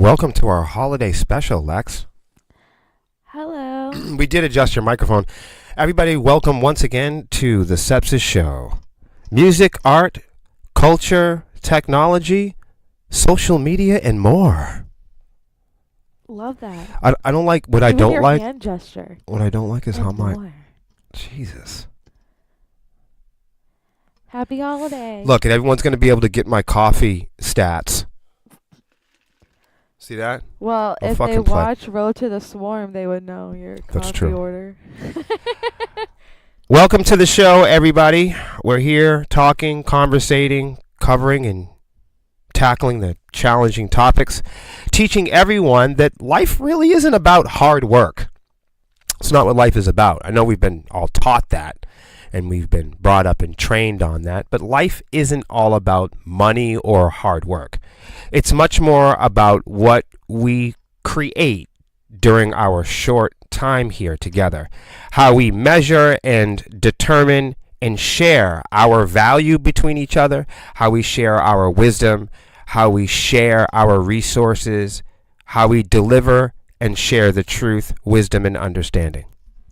Welcome to our holiday special, Lex. Hello. We did adjust your microphone. Everybody, welcome once again to the Sepsiss Show. Music, art, culture, technology, social media, and more. Love that. I don't like what I Even don't your like. hand gesture. What I don't like is how And my more. Jesus. Happy holiday. Look, and everyone's going to be able to get my coffee stats. See that? Well, I'll if they fucking play. watch Road to the Swarm, they would know your That's coffee true. order. Welcome to the show, everybody. We're here talking, conversating, covering, and tackling the challenging topics, teaching everyone that life really isn't about hard work. It's not what life is about. I know we've been all taught that, and we've been brought up and trained on that, but life isn't all about money or hard work. It's much more about what we create during our short time here together, how we measure and determine and share our value between each other, how we share our wisdom, how we share our resources, how we deliver and share the truth, wisdom, and understanding.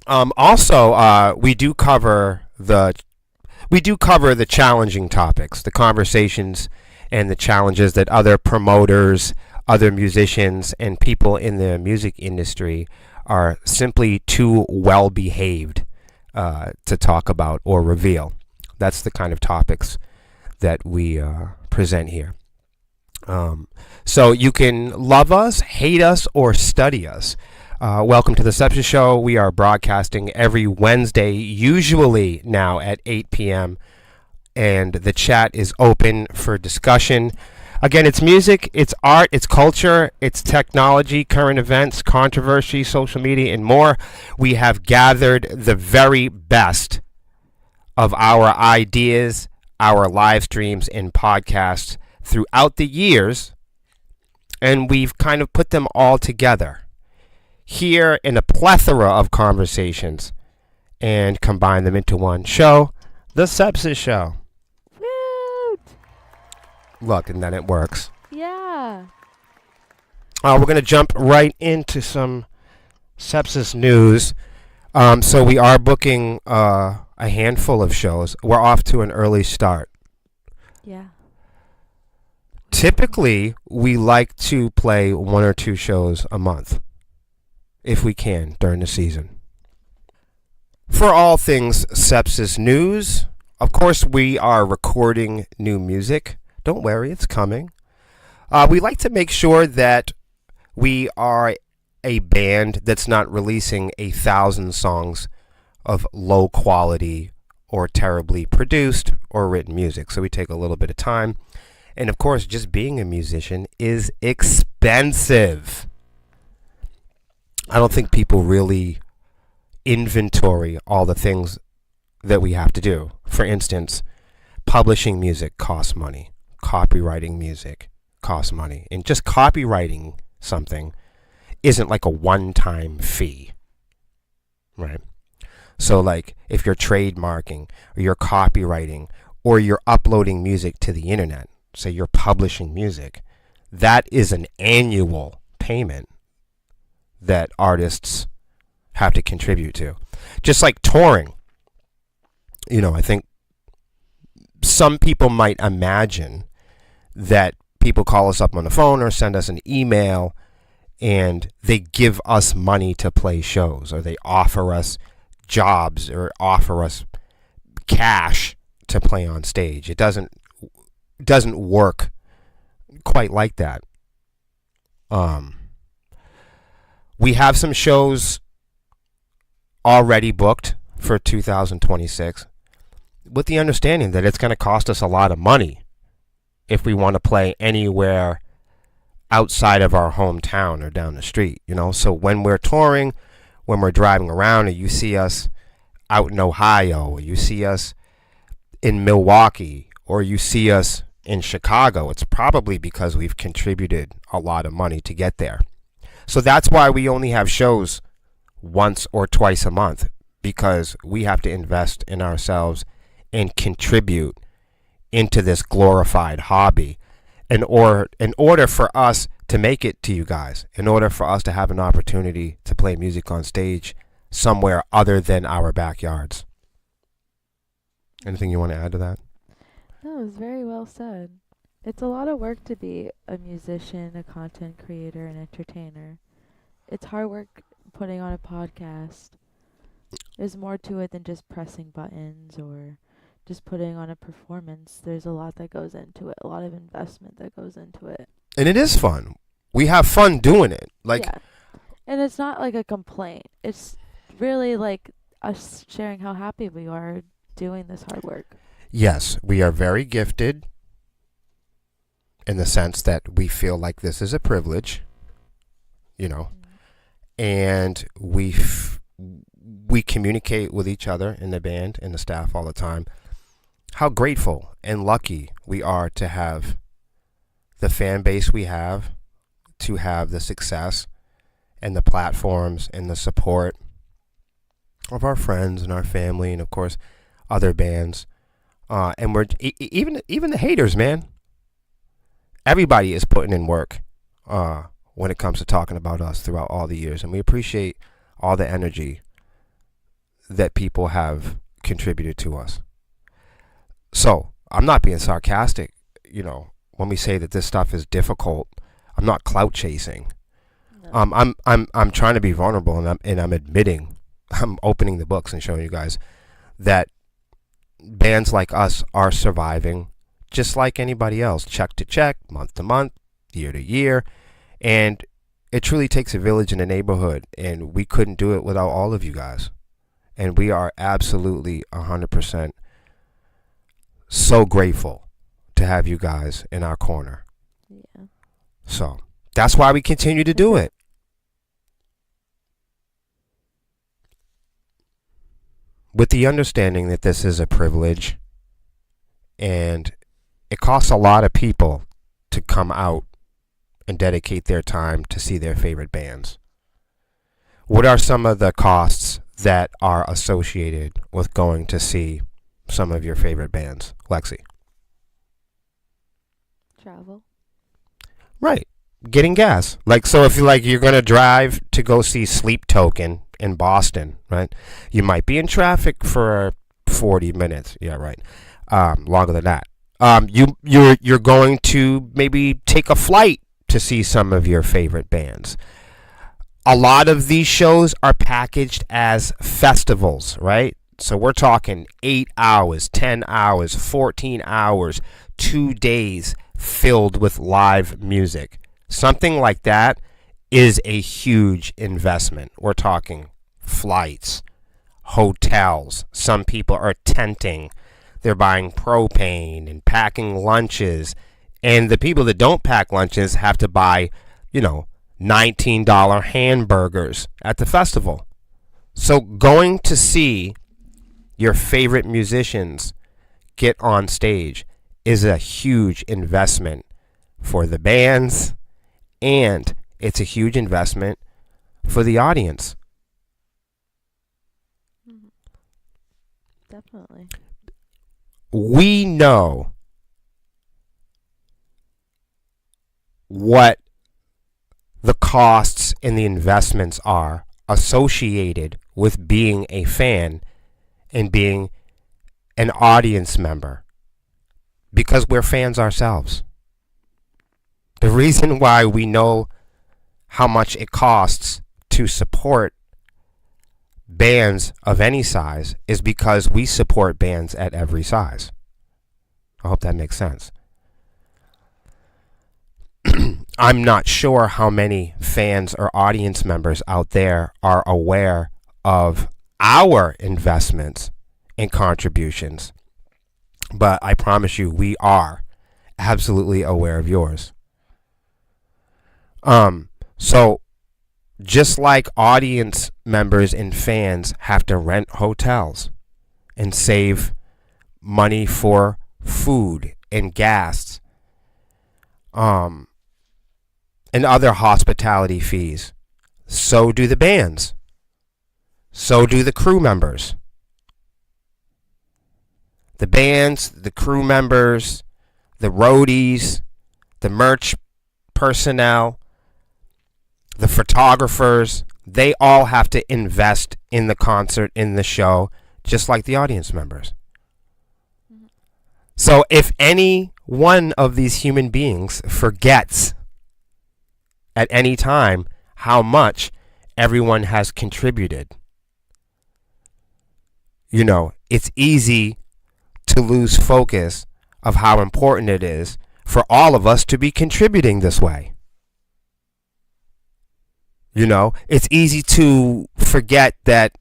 Also, we do cover the challenging topics, the conversations and the challenges that other promoters, other musicians, and people in the music industry are simply too well behaved to talk about or reveal. That's the kind of topics that we present here. So you can love us, hate us, or study us. Welcome to the Sepsiss Show. We are broadcasting every Wednesday, usually now at 8 p.m., and the chat is open for discussion. Again, it's music, it's art, it's culture, it's technology, current events, controversy, social media, and more. We have gathered the very best of our ideas, our live streams, and podcasts throughout the years, and we've kind of put them all together here in a plethora of conversations and combine them into one show, the Sepsiss Show. Woot! Look, and then it works. Yeah. We're going to jump right into some sepsis news. So we are booking a handful of shows. We're off to an early start. Yeah. Typically, we like to play one or two shows a month, if we can, during the season. For all things sepsis news, of course, we are recording new music. Don't worry, it's coming. We like to make sure that we are a band that's not releasing 1,000 songs of low quality or terribly produced or written music. So we take a little bit of time. And of course, just being a musician is expensive. I don't think people really inventory all the things that we have to do. For instance, publishing music costs money. Copywriting music costs money. And just copywriting something isn't like a one-time fee, right? So like if you're trademarking or you're copywriting or you're uploading music to the internet, say you're publishing music, that is an annual payment that artists have to contribute to. Just like touring. You know, I think some people might imagine that people call us up on the phone or send us an email and they give us money to play shows, or they offer us jobs or offer us cash to play on stage. It doesn't work quite like that. We have some shows already booked for 2026 with the understanding that it's going to cost us a lot of money if we want to play anywhere outside of our hometown or down the street, you know. So when we're touring, when we're driving around and you see us out in Ohio, or you see us in Milwaukee, or you see us in Chicago, it's probably because we've contributed a lot of money to get there. So that's why we only have shows once or twice a month, because we have to invest in ourselves and contribute into this glorified hobby in order for us to make it to you guys in order for us to have an opportunity to play music on stage somewhere other than our backyards. Anything you want to add to that? No, it was very well said. It's a lot of work to be a musician, a content creator, an entertainer. It's hard work putting on a podcast. There's more to it than just pressing buttons or just putting on a performance. There's a lot that goes into it, a lot of investment that goes into it. And it is fun. We have fun doing it. Like, yeah. And it's not like a complaint. It's really like us sharing how happy we are doing this hard work. yes, we are very gifted in the sense that we feel like this is a privilege, you know, and we communicate with each other in the band and the staff all the time. How grateful and lucky we are to have the fan base we have, to have the success and the platforms and the support of our friends and our family and of course other bands. And we're even the haters, man. Everybody is putting in work when it comes to talking about us throughout all the years, and we appreciate all the energy that people have contributed to us. So I'm not being sarcastic, you know, when we say that this stuff is difficult. I'm not clout chasing. No. I'm trying to be vulnerable, and I'm admitting, I'm opening the books and showing you guys that bands like us are surviving just like anybody else, check to check, month to month, year to year. And it truly takes a village in a neighborhood, and we couldn't do it without all of you guys. And we are absolutely 100% so grateful to have you guys in our corner. Yeah. So that's why we continue to do it. With the understanding that this is a privilege, and it costs a lot of people to come out and dedicate their time to see their favorite bands. What are some of the costs that are associated with going to see some of your favorite bands, Lexi? Travel. Right. Getting gas. Like, so if you're going to drive to go see Sleep Token in Boston, right? You might be in traffic for 40 minutes. Yeah, right. Longer than that. You're going to maybe take a flight to see some of your favorite bands. A lot of these shows are packaged as festivals, right? So we're talking 8 hours, 10 hours, 14 hours, 2 days filled with live music. Something like that is a huge investment. We're talking flights, hotels. Some people are tenting. They're buying propane and packing lunches. And the people that don't pack lunches have to buy, $19 hamburgers at the festival. So going to see your favorite musicians get on stage is a huge investment for the bands, and it's a huge investment for the audience. Definitely. We know what the costs and the investments are associated with being a fan and being an audience member, because we're fans ourselves. The reason why we know how much it costs to support bands of any size is because we support bands at every size. I hope that makes sense. I'm not sure how many fans or audience members out there are aware of our investments and contributions, but I promise you we are absolutely aware of yours. So just like audience members and fans have to rent hotels and save money for food and gas, and other hospitality fees, so do the bands. So do the crew members. The bands, the crew members, the roadies, the merch personnel, the photographers, they all have to invest in the concert, in the show, just like the audience members. So if any one of these human beings forgets at any time how much everyone has contributed, it's easy to lose focus of how important it is for all of us to be contributing this way. It's easy to forget that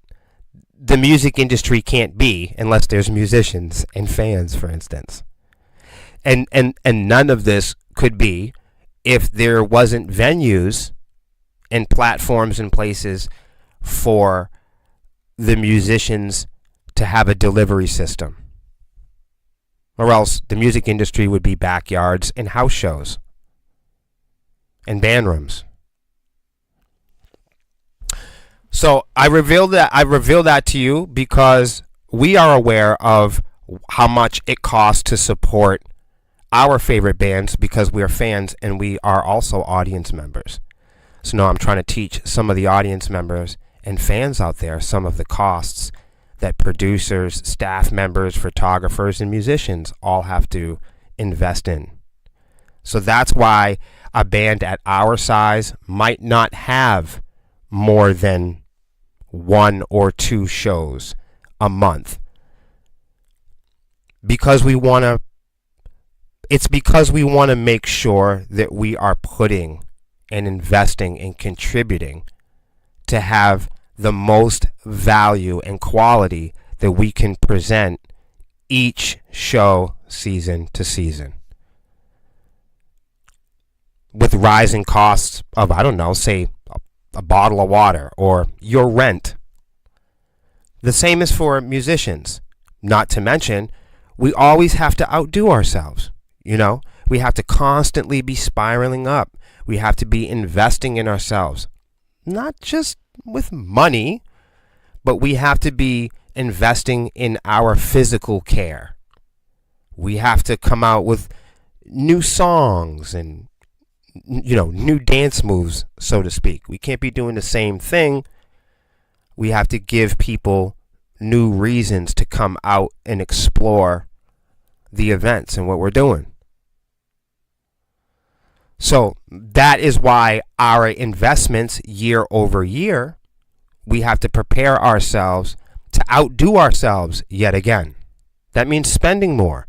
the music industry can't be unless there's musicians and fans, for instance. And none of this could be if there wasn't venues and platforms and places for the musicians to have a delivery system. Or else the music industry would be backyards and house shows and band rooms. So I revealed that to you because we are aware of how much it costs to support our favorite bands because we are fans and we are also audience members. So now I'm trying to teach some of the audience members and fans out there some of the costs that producers, staff members, photographers, and musicians all have to invest in. So that's why a band at our size might not have more than 1 or 2 shows a month. It's because we want to make sure that we are putting and investing and contributing to have the most value and quality that we can present each show season to season. With rising costs of, say a bottle of water or your rent. The same is for musicians. Not to mention, we always have to outdo ourselves. We have to constantly be spiraling up. We have to be investing in ourselves. Not just with money, but we have to be investing in our physical care. We have to come out with new songs and new dance moves, so to speak. We can't be doing the same thing. We have to give people new reasons to come out and explore the events and what we're doing. So that is why our investments year over year, we have to prepare ourselves to outdo ourselves yet again. That means spending more.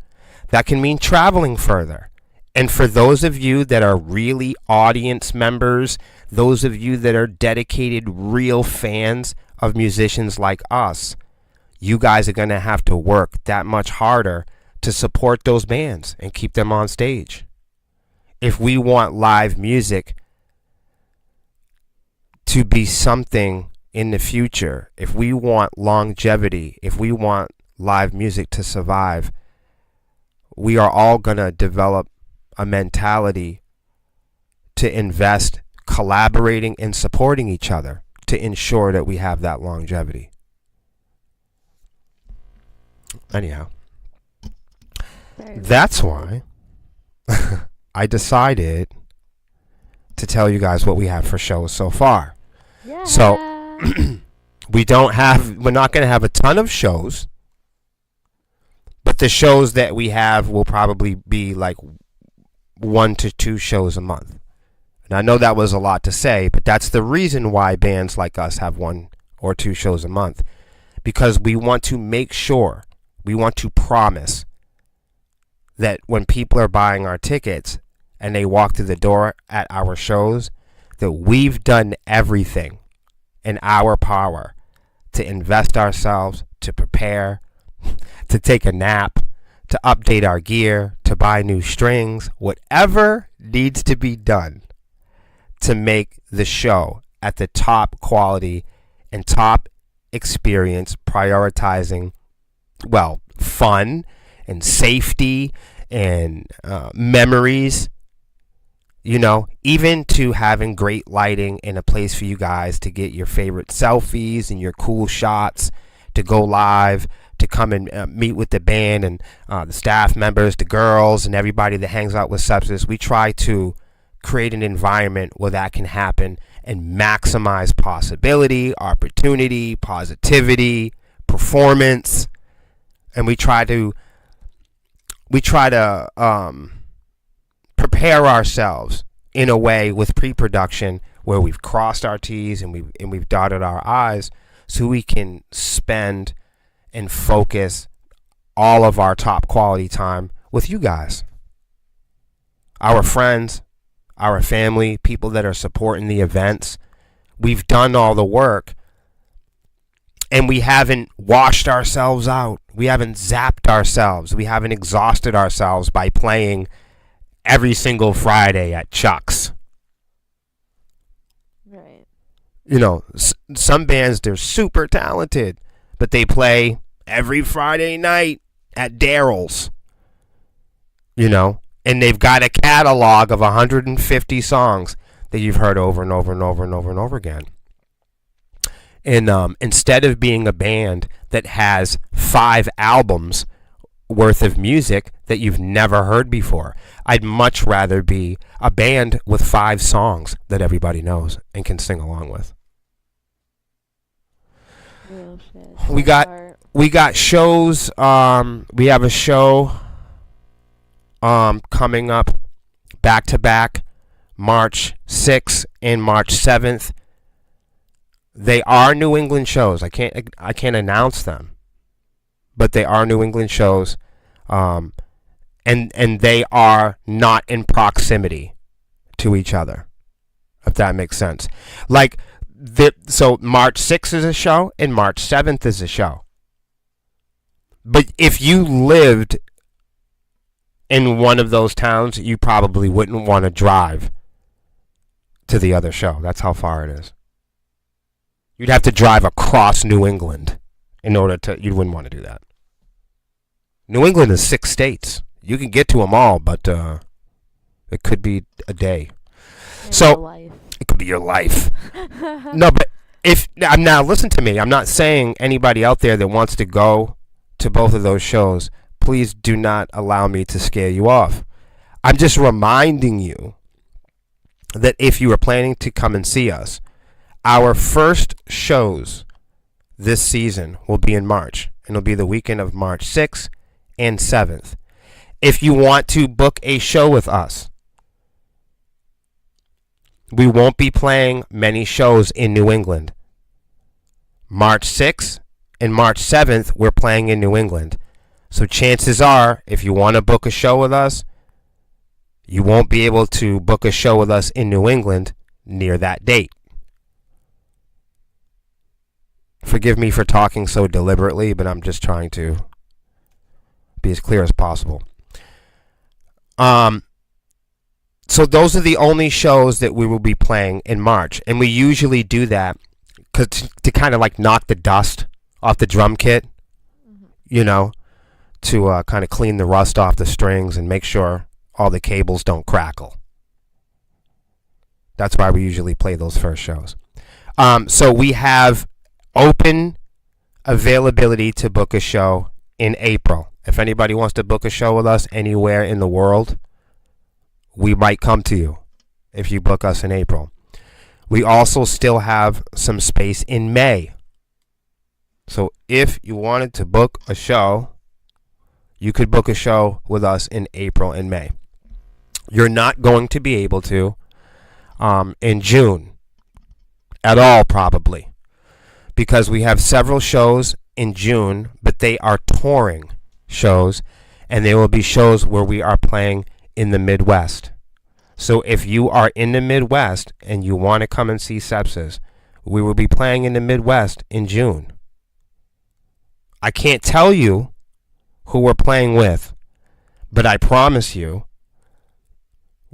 That can mean traveling further. And for those of you that are really audience members, those of you that are dedicated real fans of musicians like us, you guys are going to have to work that much harder to support those bands and keep them on stage. If we want live music to be something in the future, if we want longevity, if we want live music to survive, we are all going to develop a mentality to invest collaborating and supporting each other to ensure that we have that longevity. Anyhow, that's why I decided to tell you guys what we have for shows so far. Yeah. So we're not going to have a ton of shows, but the shows that we have will probably be like 1 to 2 shows a month. And I know that was a lot to say, but that's the reason why bands like us have 1 or 2 shows a month, because we want to make sure, we want to promise that when people are buying our tickets and they walk through the door at our shows, that we've done everything in our power to invest ourselves, to prepare, to take a nap, to update our gear, to buy new strings, whatever needs to be done to make the show at the top quality and top experience, prioritizing, fun and safety and memories, even to having great lighting and a place for you guys to get your favorite selfies and your cool shots, to go live, to come and meet with the band and the staff members, the girls, and everybody that hangs out with Sepsiss. We try to create an environment where that can happen and maximize possibility, opportunity, positivity, performance, and we try to prepare ourselves in a way with pre-production where we've crossed our T's and we've dotted our I's, so we can spend and focus all of our top quality time with you guys, our friends, our family, people that are supporting the events. We've done all the work, and we haven't washed ourselves out. We haven't zapped ourselves. We haven't exhausted ourselves by playing every single Friday at Chuck's. Right. You know, some bands, they're super talented, but they play every Friday night at Daryl's. You know, and they've got a catalog of 150 songs that you've heard over and over and over and over and over again. And instead of being a band that has 5 albums worth of music that you've never heard before, I'd much rather be a band with 5 songs that everybody knows and can sing along with. Real shit. We got shows. We have a show coming up back to back, March 6th and March 7th. They are New England shows. I can't announce them, but they are New England shows, and they are not in proximity to each other, if that makes sense. Like, so March 6th is a show and March 7th is a show. But if you lived in one of those towns, you probably wouldn't want to drive to the other show. That's how far it is. You'd have to drive across New England in order to. You wouldn't want to do that. New England is 6 states. You can get to them all, but it could be a day. It could be your life. No, but now listen to me. I'm not saying anybody out there that wants to go to both of those shows, please do not allow me to scare you off. I'm just reminding you that if you are planning to come and see us, our first shows this season will be in March, and it'll be the weekend of March 6th and 7th. If you want to book a show with us, we won't be playing many shows in New England. March 6th and March 7th, we're playing in New England. So chances are, if you want to book a show with us, you won't be able to book a show with us in New England near that date. Forgive me for talking so deliberately, but I'm just trying to be as clear as possible. So those are the only shows that we will be playing in March, and we usually do that to kind of like knock the dust off the drum kit, you know, to kind of clean the rust off the strings and make sure all the cables don't crackle. That's why we usually play those first shows. So we have open availability to book a show in April. If anybody wants to book a show with us anywhere in the world, we might come to you if you book us in April. We also still have some space in May. So if you wanted to book a show, you could book a show with us in April and May. You're not going to be able to in June at all, probably, because we have several shows in June, but they are touring shows, and they will be shows where we are playing in the Midwest. So if you are in the Midwest and you want to come and see Sepsiss, we will be playing in the Midwest in June. I can't tell you who we're playing with, but I promise you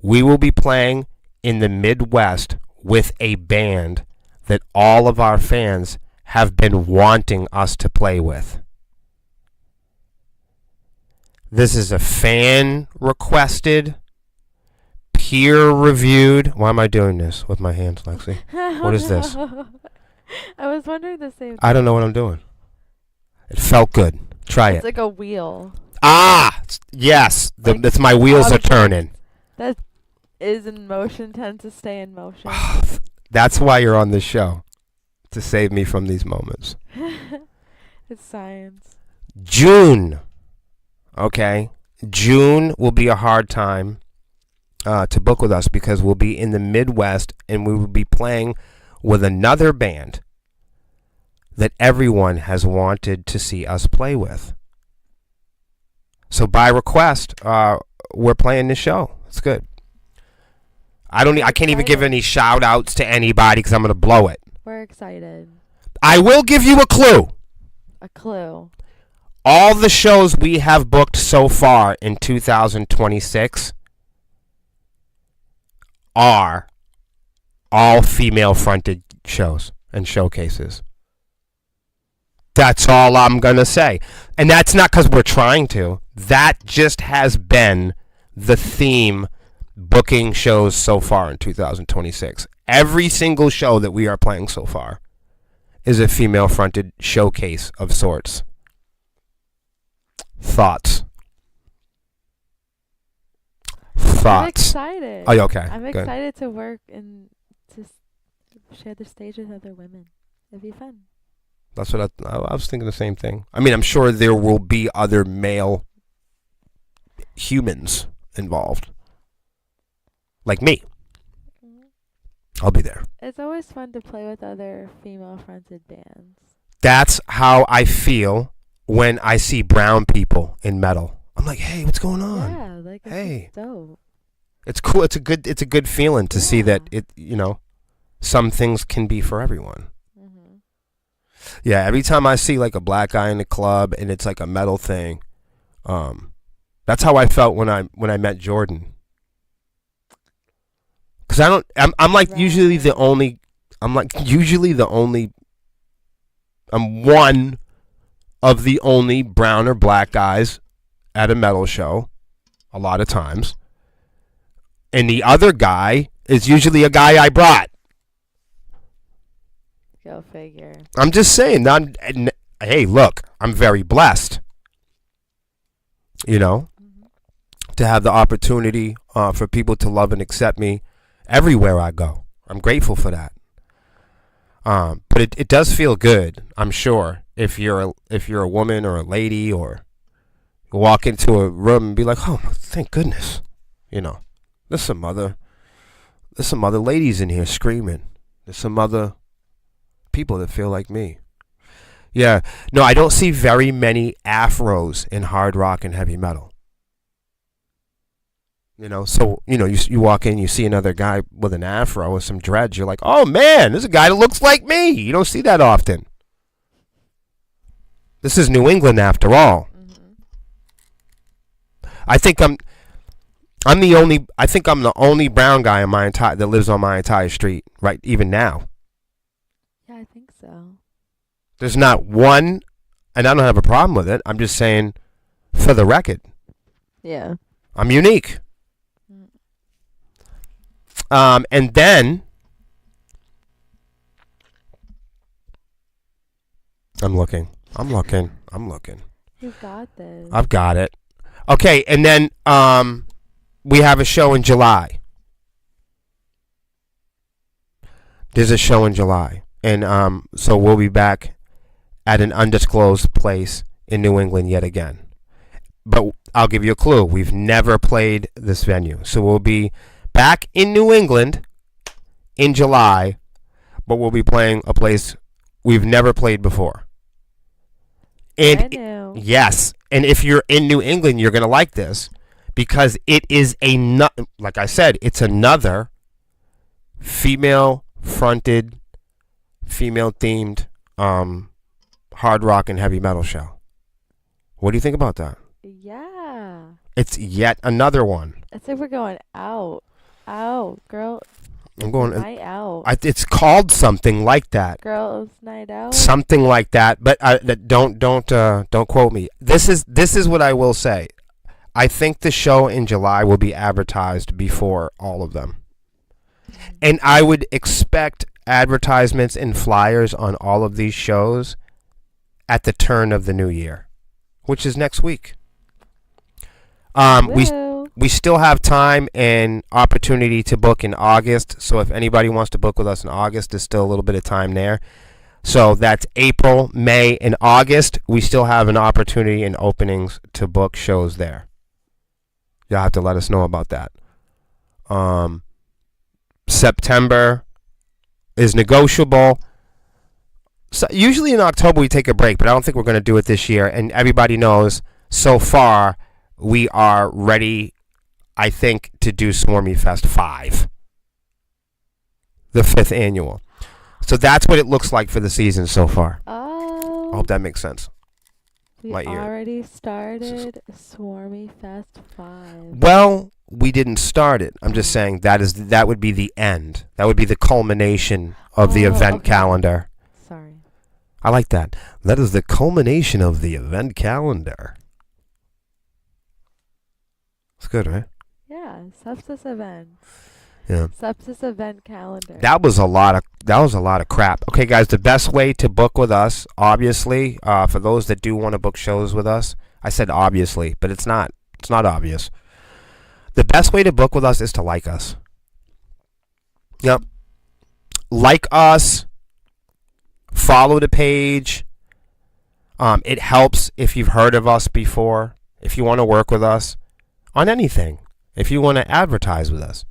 we will be playing in the Midwest with a band that all of our fans have been wanting us to play with. This is a fan-requested, peer-reviewed... Why am I doing this with my hands, Lexi? What is this? I was wondering the same thing. I don't know what I'm doing. It felt good. Try it. It's like a wheel. Ah! Yes. That's my wheels are turning. That is in motion, tends to stay in motion. That's why you're on this show, to save me from these moments. It's science. June. Okay. June will be a hard time to book with us because we'll be in the Midwest and we will be playing with another band that everyone has wanted to see us play with. So by request, we're playing this show. It's good. I can't even give any shout outs to anybody because I'm going to blow it. We're excited. I will give you a clue. A clue. All the shows we have booked so far in 2026 are all female-fronted shows and showcases. That's all I'm going to say. And that's not because we're trying to. That just has been the theme booking shows so far in 2026. Every single show that we are playing so far is a female-fronted showcase of sorts. Thoughts? I'm excited. Oh, yeah, okay. I'm Good. excited to work and to share the stage with other women. It'd be fun. That's what I was thinking the same thing. I mean, I'm sure there will be other male humans involved. Like me. I'll be there. It's always fun to play with other female-fronted bands. That's how I feel when I see brown people in metal. I'm like, hey, what's going on? Yeah, like it's Hey. dope. It's cool. It's a good feeling to see that some things can be for everyone. Mm-hmm. Yeah, every time I see like a black guy in the club and it's like a metal thing, that's how I felt when I met Jordan. Cause I'm one of the only brown or black guys at a metal show, a lot of times. And the other guy is usually a guy I brought. Go figure. I'm just saying. Hey, look, I'm very blessed. To have the opportunity for people to love and accept me everywhere I go. I'm grateful for that. But it does feel good, I'm sure, if you're a woman or a lady, or you walk into a room and be like, oh, thank goodness, there's some other ladies in here screaming. There's some other people that feel like me. Yeah, no, I don't see very many afros in hard rock and heavy metal. So you walk in, you see another guy with an afro with some dreads. You're like, oh man, there's a guy that looks like me. You don't see that often. This is New England after all. Mm-hmm. I think I'm the only brown guy in that lives on my entire street, right? Even now. Yeah, I think so. There's not one, and I don't have a problem with it. I'm just saying, for the record, Yeah. I'm unique. And then I'm looking. You've got this. I've got it. Okay, and then we have a show in July. There's a show in July. And so we'll be back at an undisclosed place in New England yet again. But I'll give you a clue. We've never played this venue. So we'll be back in New England in July, but we'll be playing a place we've never played before. And yes, and if you're in New England, you're going to like this because it is like I said, it's another female-fronted, female-themed hard rock and heavy metal show. What do you think about that? Yeah. It's yet another one. It's like we're going out. Out, girl. I'm going night out. It's called something like that. Girls' night out. Something like that, but don't quote me. This is what I will say. I think the show in July will be advertised before all of them, and I would expect advertisements and flyers on all of these shows at the turn of the new year, which is next week. We still have time and opportunity to book in August. So if anybody wants to book with us in August, there's still a little bit of time there. So that's April, May, and August. We still have an opportunity and openings to book shows there. You'll have to let us know about that. September is negotiable. So usually in October we take a break, but I don't think we're going to do it this year. And everybody knows so far we are ready, I think, to do Swarmy Fest 5. The 5th annual. So that's what it looks like for the season so far. Oh. I hope that makes sense. We already started Swarmy Fest 5. Well, we didn't start it. I'm just saying that would be the end. That would be the culmination of the event calendar. Sorry. I like that. That is the culmination of the event calendar. It's good, right? Yeah, Sepsiss events. Yeah. Sepsiss event calendar. That was a lot of crap. Okay, guys, the best way to book with us, obviously, for those that do want to book shows with us, I said obviously, but it's not. It's not obvious. The best way to book with us is to like us. Yep. Like us. Follow the page. It helps if you've heard of us before. If you want to work with us on anything. If you want to advertise with us.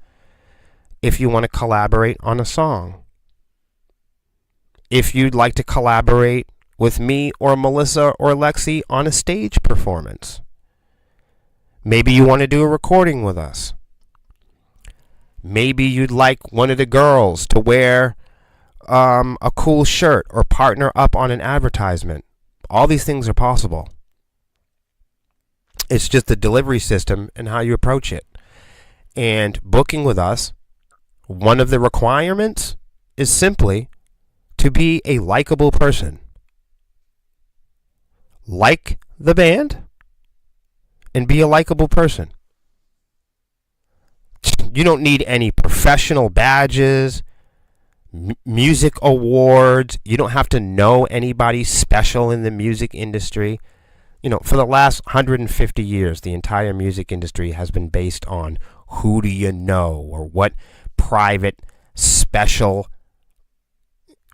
If you want to collaborate on a song. If you'd like to collaborate with me or Melissa or Lexi on a stage performance. Maybe you want to do a recording with us. Maybe you'd like one of the girls to wear a cool shirt or partner up on an advertisement. All these things are possible. It's just the delivery system and how you approach it. And booking with us, one of the requirements is simply to be a likable person. Like the band and be a likable person. You don't need any professional badges, music awards. You don't have to know anybody special in the music industry. You know, for the last 150 years, the entire music industry has been based on who do you know or what private, special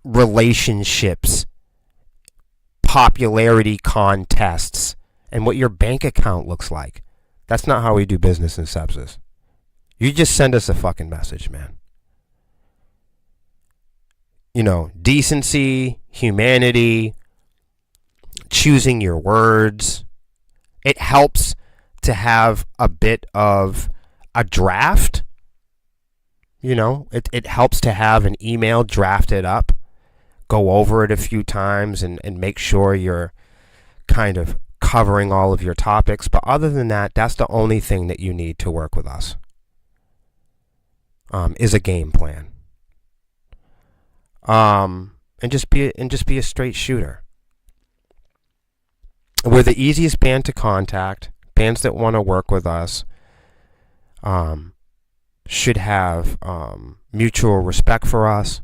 relationships, popularity contests, and what your bank account looks like. That's not how we do business in Sepsiss. You just send us a fucking message, man. You know, decency, humanity, choosing your words. It helps to have a bit of a draft. You know, it helps to have an email drafted up, go over it a few times and make sure you're kind of covering all of your topics. But other than that, that's the only thing that you need to work with us, is a game plan. And just be a straight shooter. We're the easiest band to contact. Bands that want to work with us should have mutual respect for us.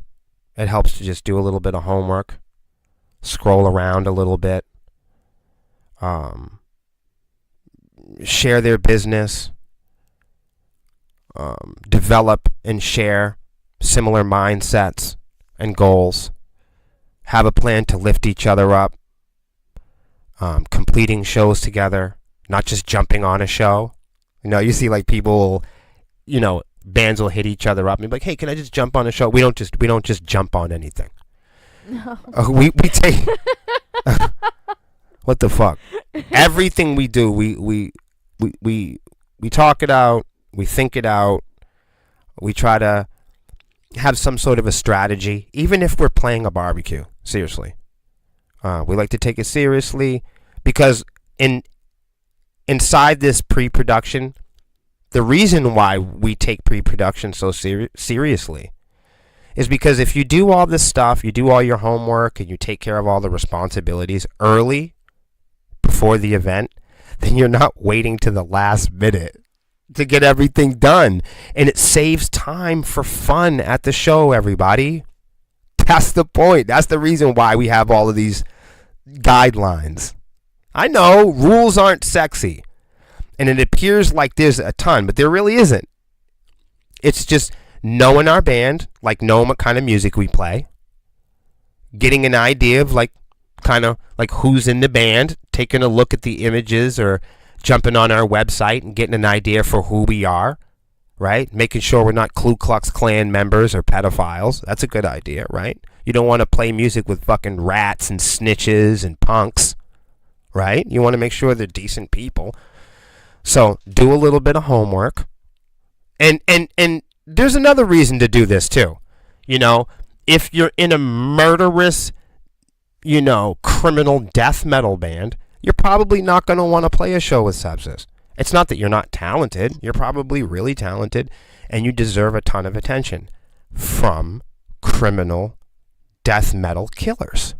It helps to just do a little bit of homework, scroll around a little bit, share their business, develop and share similar mindsets and goals, have a plan to lift each other up, completing shows together, not just jumping on a show. You know, you see like people, you know, bands will hit each other up and be like, "Hey, can I just jump on a show?" We don't just jump on anything. No. We take what the fuck? Everything we do, we talk it out, we think it out, we try to have some sort of a strategy, even if we're playing a barbecue. Seriously, we like to take it seriously because inside this pre-production, the reason why we take pre-production so seriously is because if you do all this stuff, you do all your homework, and you take care of all the responsibilities early before the event, then you're not waiting to the last minute to get everything done. And it saves time for fun at the show, everybody. That's the point. That's the reason why we have all of these guidelines. I know rules aren't sexy. And it appears like there's a ton, but there really isn't. It's just knowing our band, like knowing what kind of music we play, getting an idea of like kind of like who's in the band, taking a look at the images or jumping on our website and getting an idea for who we are, right? Making sure we're not Ku Klux Klan members or pedophiles. That's a good idea, right? You don't want to play music with fucking rats and snitches and punks, right? You want to make sure they're decent people. So do a little bit of homework. And there's another reason to do this too. You know, if you're in a murderous, you know, criminal death metal band, you're probably not going to want to play a show with Sepsiss. It's not that you're not talented. You're probably really talented, and you deserve a ton of attention from criminal death metal killers.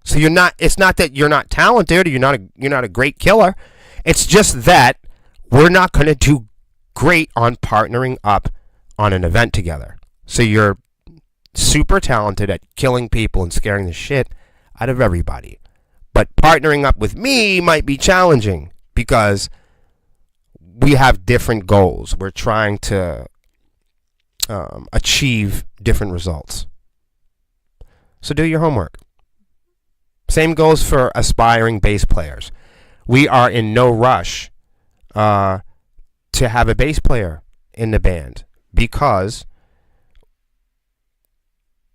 So it's not that you're not talented or you're not a great killer. It's just that we're not going to do great on partnering up on an event together. So you're super talented at killing people and scaring the shit out of everybody. But partnering up with me might be challenging because we have different goals. We're trying to achieve different results. So do your homework. Same goes for aspiring bass players. We are in no rush to have a bass player in the band because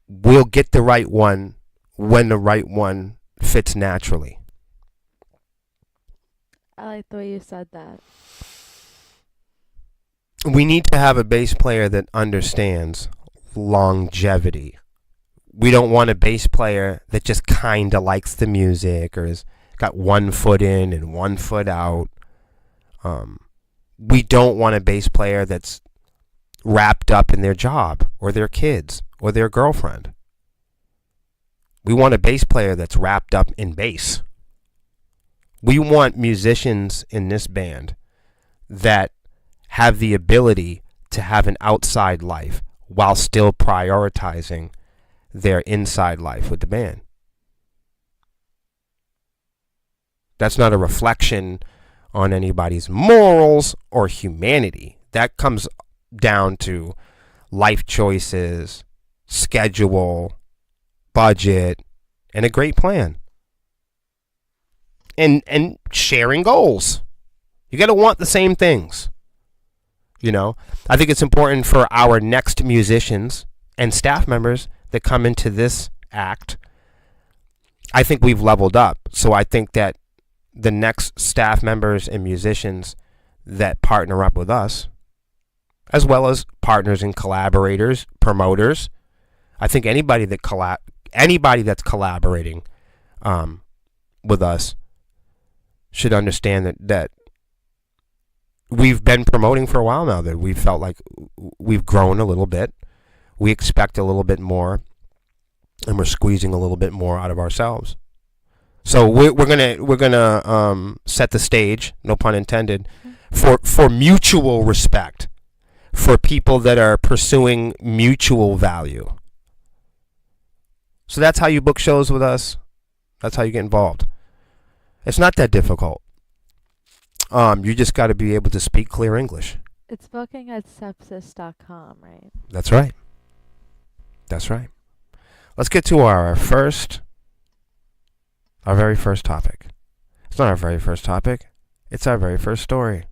we'll get the right one when the right one fits naturally. I like the way you said that. We need to have a bass player that understands longevity. We don't want a bass player that just kind of likes the music or has got 1 foot in and 1 foot out. We don't want a bass player that's wrapped up in their job or their kids or their girlfriend. We want a bass player that's wrapped up in bass. We want musicians in this band that have the ability to have an outside life while still prioritizing their inside life with the band. That's not a reflection on anybody's morals or humanity. That comes down to life choices, schedule, budget, and a great plan. And sharing goals. You got to want the same things. You know, I think it's important for our next musicians and staff members that come into this act. I think we've leveled up. So I think that the next staff members and musicians that partner up with us, as well as partners and collaborators, promoters, I think anybody that's collaborating with us should understand that we've been promoting for a while now, that we felt like we've grown a little bit. We expect a little bit more, and we're squeezing a little bit more out of ourselves. So we're gonna set the stage, no pun intended, for mutual respect, for people that are pursuing mutual value. So that's how you book shows with us. That's how you get involved. It's not that difficult. You just got to be able to speak clear English. It's booking at sepsiss.com, right? That's right. That's right. Let's get to our very first topic. It's not our very first topic. It's our very first story.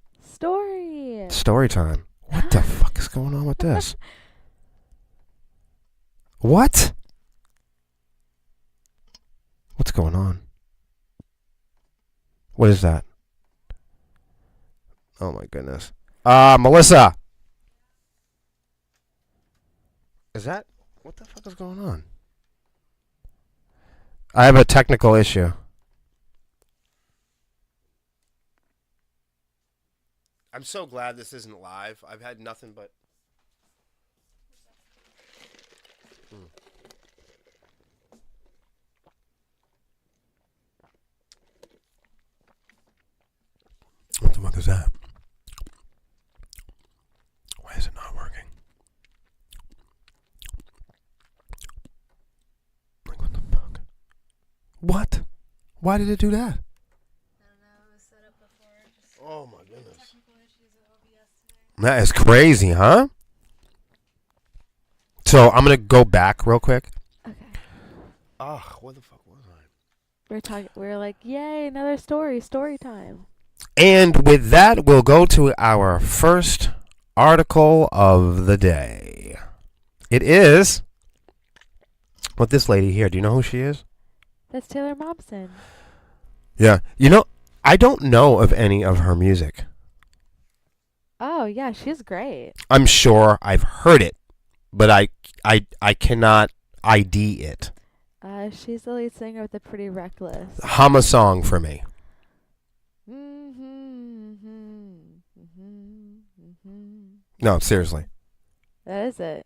Story time. What the fuck is going on with this? What? What's going on? What is that? Oh my goodness. Melissa. Is that? What the fuck is going on? I have a technical issue. I'm so glad this isn't live. I've had nothing but... What the fuck is that? Why is it not working? Like, what the fuck? What? Why did it do that? I don't know. It was set up before. Oh That is crazy, huh? So I'm gonna go back real quick. Okay. Where the fuck was I? We're like, yay, another story time. And with that, we'll go to our first article of the day. It is what this lady here. Do you know who she is? That's Taylor Momsen. Yeah. I don't know of any of her music. Oh yeah, she's great. I'm sure I've heard it, but I cannot ID it. She's the lead singer of the Pretty Reckless. Hum a song for me. No, seriously. That is it.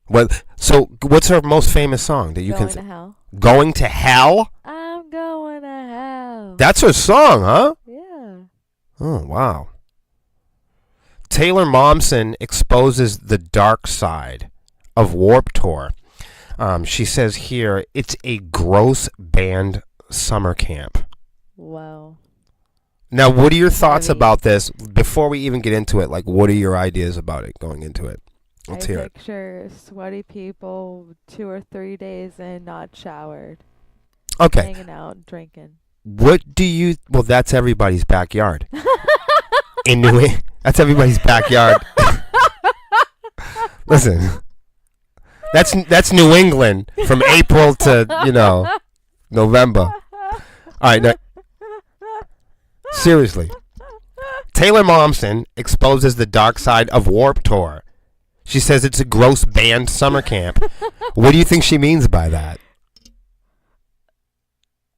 What? So, what's her most famous song that you Going can? to hell. Going to hell. I'm going to hell. That's her song, huh? Yeah. Oh wow. Taylor Momsen exposes the dark side of Warped Tour. She says here it's a gross band summer camp. Wow. Now, what are your thoughts Heavy. about this? Before we even get into it, like, what are your ideas about it going into it? Let's hear it. Picture sweaty people 2 or 3 days in, not showered, Okay. hanging out, drinking. What do you? Well, that's everybody's backyard. That's everybody's backyard. Listen, that's New England from April to November. All right, now, seriously. Taylor Momsen exposes the dark side of Warped Tour. She says it's a gross band summer camp. What do you think she means by that?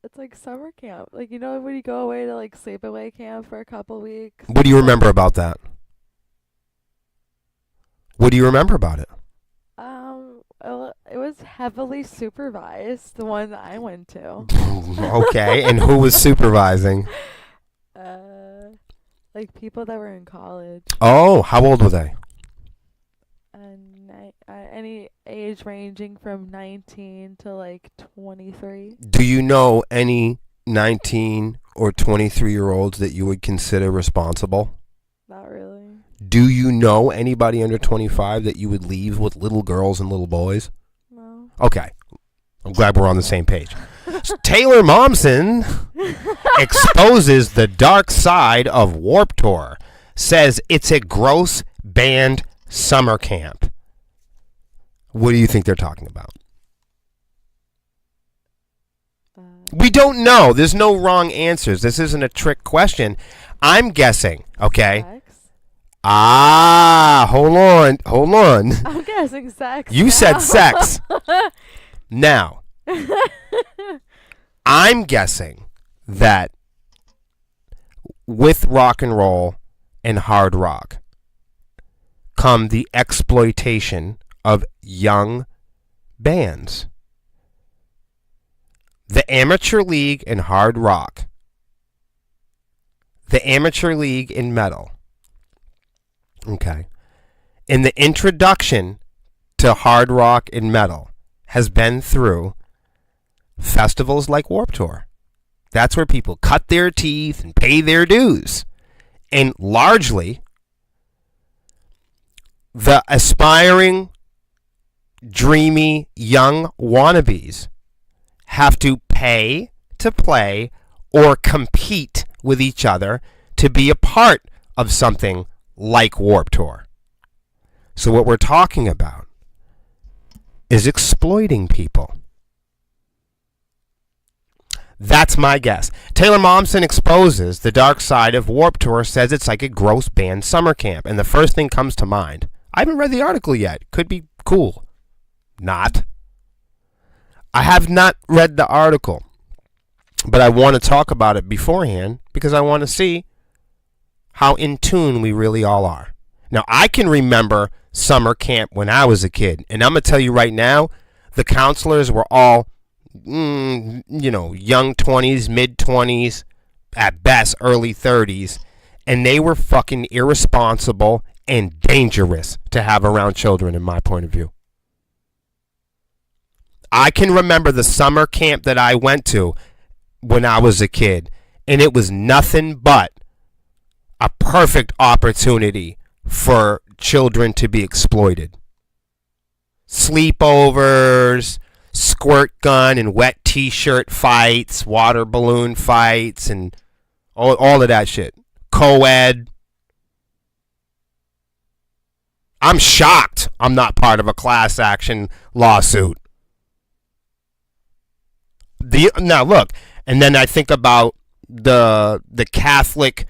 It's like summer camp. Like, when you go away to like sleepaway camp for a couple weeks. What do you remember about that? What do you remember about it? It was heavily supervised, the one that I went to. Okay, and who was supervising? Like people that were in college. Oh, how old were they? And any age ranging from 19 to like 23. Do you know any 19 or 23-year-olds that you would consider responsible? Not really. Do you know anybody under 25 that you would leave with little girls and little boys? No. Okay. I'm glad we're on the same page. Taylor Momsen exposes the dark side of Warped Tour. Says it's a gross band summer camp. What do you think they're talking about? We don't know. There's no wrong answers. This isn't a trick question. I'm guessing, okay? Sex? Hold on. I'm guessing sex. You said sex. Now, I'm guessing that with rock and roll and hard rock come the exploitation of young bands. The amateur league in hard rock, the amateur league in metal, okay, and the introduction to hard rock and metal has been through festivals like Warped Tour. That's where people cut their teeth and pay their dues. And largely, the aspiring, dreamy, young wannabes have to pay to play or compete with each other to be a part of something like Warped Tour. So what we're talking about is exploiting people. That's my guess. Taylor Momsen exposes the dark side of Warped Tour, says it's like a gross band summer camp. And the first thing comes to mind. I haven't read the article yet. Could be cool. Not. I have not read the article. But I want to talk about it beforehand because I want to see how in tune we really all are. Now, I can remember summer camp when I was a kid. And I'm going to tell you right now, the counselors were all, young 20s, mid 20s, at best early 30s. And they were fucking irresponsible and dangerous to have around children, in my point of view. I can remember the summer camp that I went to when I was a kid. And it was nothing but a perfect opportunity for children to be exploited. Sleepovers, squirt gun and wet t-shirt fights, water balloon fights, and all of that shit. Co-ed. I'm shocked I'm not part of a class action lawsuit. Now look, and then I think about the Catholic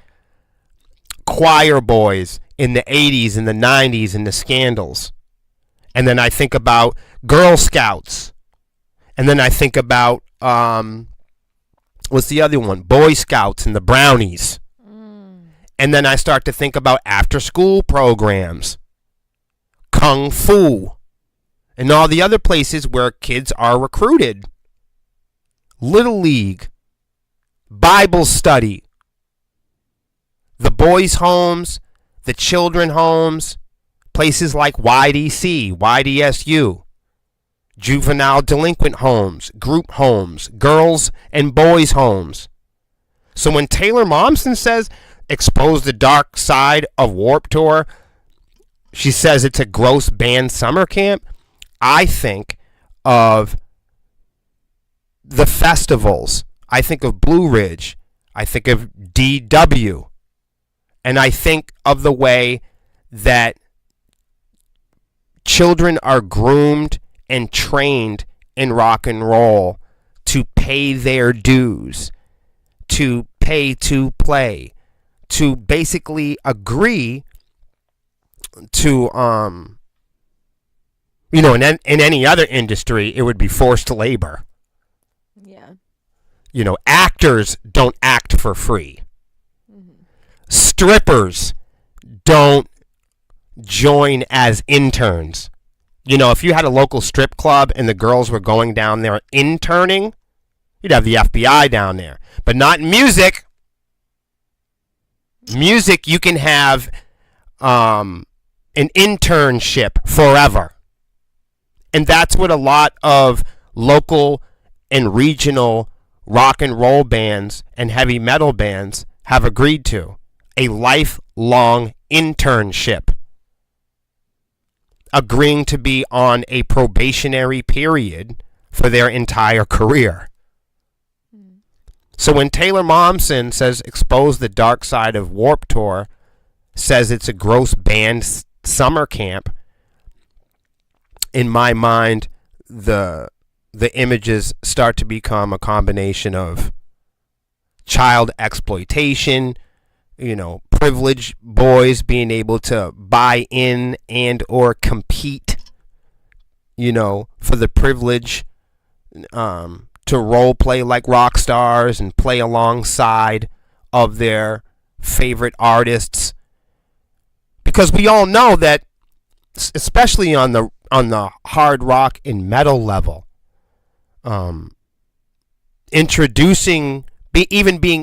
choir boys in the 80s and the 90s and the scandals. And then I think about Girl Scouts. And then I think about, what's the other one? Boy Scouts and the Brownies. And then I start to think about after-school programs, Kung Fu, and all the other places where kids are recruited. Little League, Bible study, the boys' homes, the children homes, places like YDC, YDSU, juvenile delinquent homes, group homes, girls and boys' homes. So when Taylor Momsen says, expose the dark side of Warped Tour, she says it's a gross band summer camp, I think of the festivals. I think of Blue Ridge. I think of DW. And I think of the way that children are groomed and trained in rock and roll to pay their dues, to pay to play, to basically agree to, in any other industry, it would be forced labor. Yeah. Actors don't act for free. Mm-hmm. Strippers don't join as interns. If you had a local strip club and the girls were going down there interning, you'd have the FBI down there. But not in music. Music, you can have an internship forever. And that's what a lot of local and regional rock and roll bands and heavy metal bands have agreed to. A lifelong internship. Agreeing to be on a probationary period for their entire career. So when Taylor Momsen says expose the dark side of Warped Tour, says it's a gross band summer camp, in my mind, the images start to become a combination of child exploitation, privileged boys being able to buy in and or compete, for the privilege to role play like rock stars and play alongside of their favorite artists. Because we all know that, especially on the hard rock and metal level, being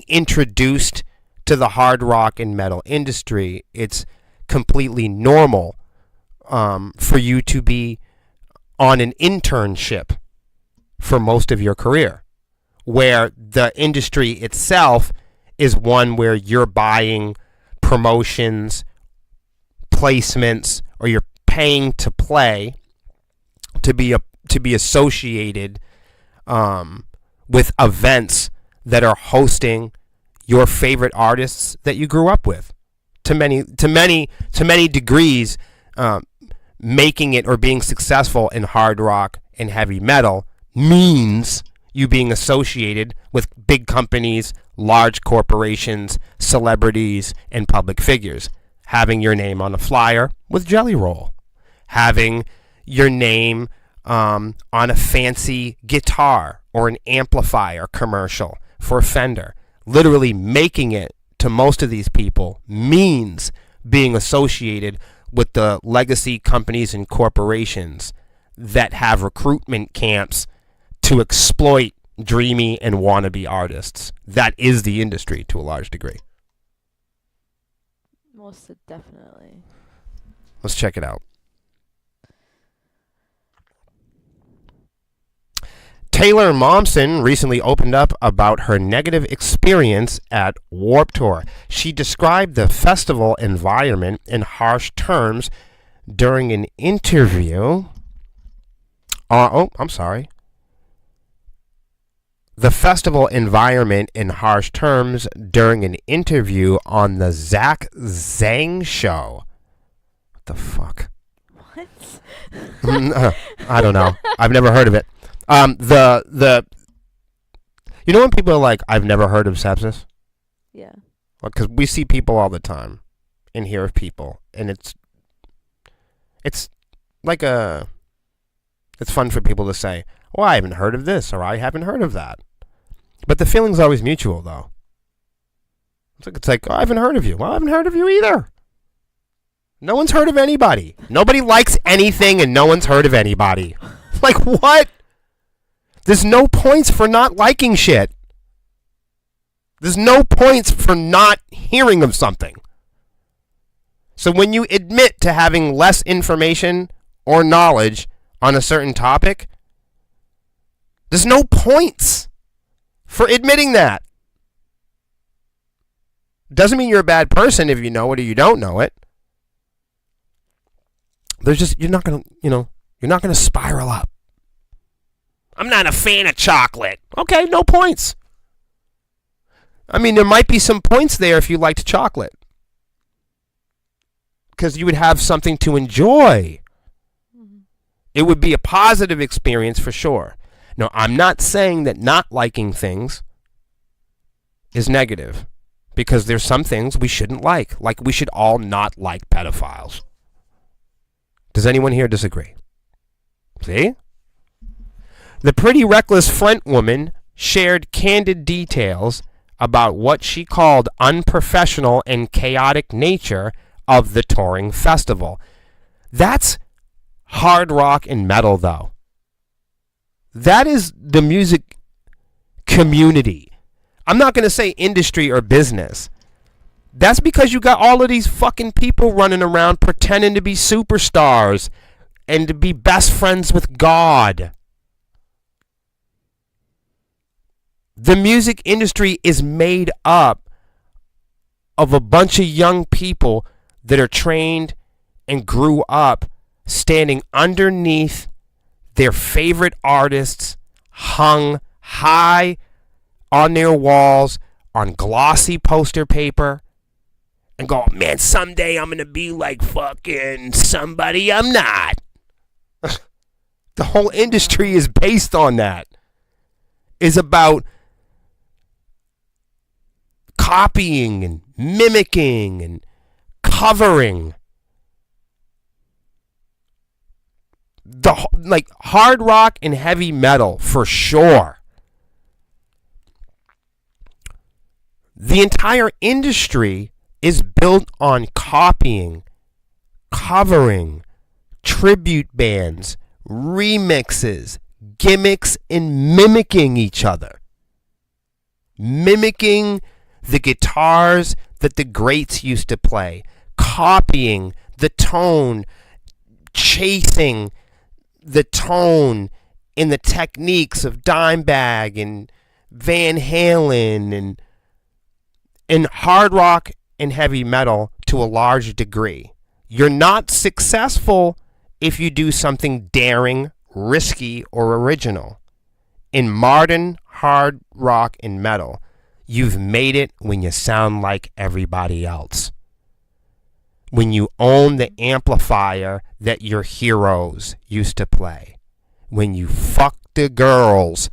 introduced to the hard rock and metal industry, it's completely normal for you to be on an internship for most of your career, where the industry itself is one where you're buying promotions, placements, or you're paying to play to be associated with events that are hosting your favorite artists that you grew up with. To many degrees, making it or being successful in hard rock and heavy metal means you being associated with big companies, large corporations, celebrities, and public figures. Having your name on a flyer with Jelly Roll. Having your name on a fancy guitar or an amplifier commercial for Fender. Literally making it to most of these people means being associated with the legacy companies and corporations that have recruitment camps to exploit dreamy and wannabe artists. That is the industry to a large degree. Most definitely. Let's check it out. Taylor Momsen recently opened up about her negative experience at Warped Tour. She described the festival environment in harsh terms during an interview. I'm sorry. The festival environment in harsh terms during an interview on the Zach Zhang show. What the fuck? What? I don't know. I've never heard of it. You know when people are like, I've never heard of sepsis? Yeah. Because we see people all the time and hear of people, and it's like it's fun for people to say, well, I haven't heard of this, or I haven't heard of that. But the feeling's always mutual, though. It's like, oh, I haven't heard of you. Well, I haven't heard of you either. No one's heard of anybody. Nobody likes anything, and no one's heard of anybody. Like, what? There's no points for not liking shit. There's no points for not hearing of something. So when you admit to having less information or knowledge on a certain topic, there's no points for admitting that. Doesn't mean you're a bad person if you know it or you don't know it. There's just, you're not gonna spiral up. I'm not a fan of chocolate. Okay, no points. I mean, there might be some points there if you liked chocolate, because you would have something to enjoy. It would be a positive experience for sure. Now, I'm not saying that not liking things is negative, because there's some things we shouldn't like. Like, we should all not like pedophiles. Does anyone here disagree? See? The Pretty Reckless Front woman shared candid details about what she called unprofessional and chaotic nature of the touring festival. That's hard rock and metal, though. That is the music community. I'm not going to say industry or business. That's because you got all of these fucking people running around pretending to be superstars and to be best friends with God. The music industry is made up of a bunch of young people that are trained and grew up standing underneath their favorite artists, hung high on their walls on glossy poster paper, and go, man, someday I'm going to be like fucking somebody I'm not. The whole industry is based on that. Is about copying and mimicking and covering. Like hard rock and heavy metal for sure. The entire industry is built on copying, covering, tribute bands, remixes, gimmicks, and mimicking each other. Mimicking the guitars that the greats used to play, copying the tone, chasing the tone in the techniques of Dimebag and Van Halen and hard rock and heavy metal to a large degree. You're not successful if you do something daring, risky, or original. In modern hard rock and metal, you've made it when you sound like everybody else. When you own the amplifier that your heroes used to play. When you fuck the girls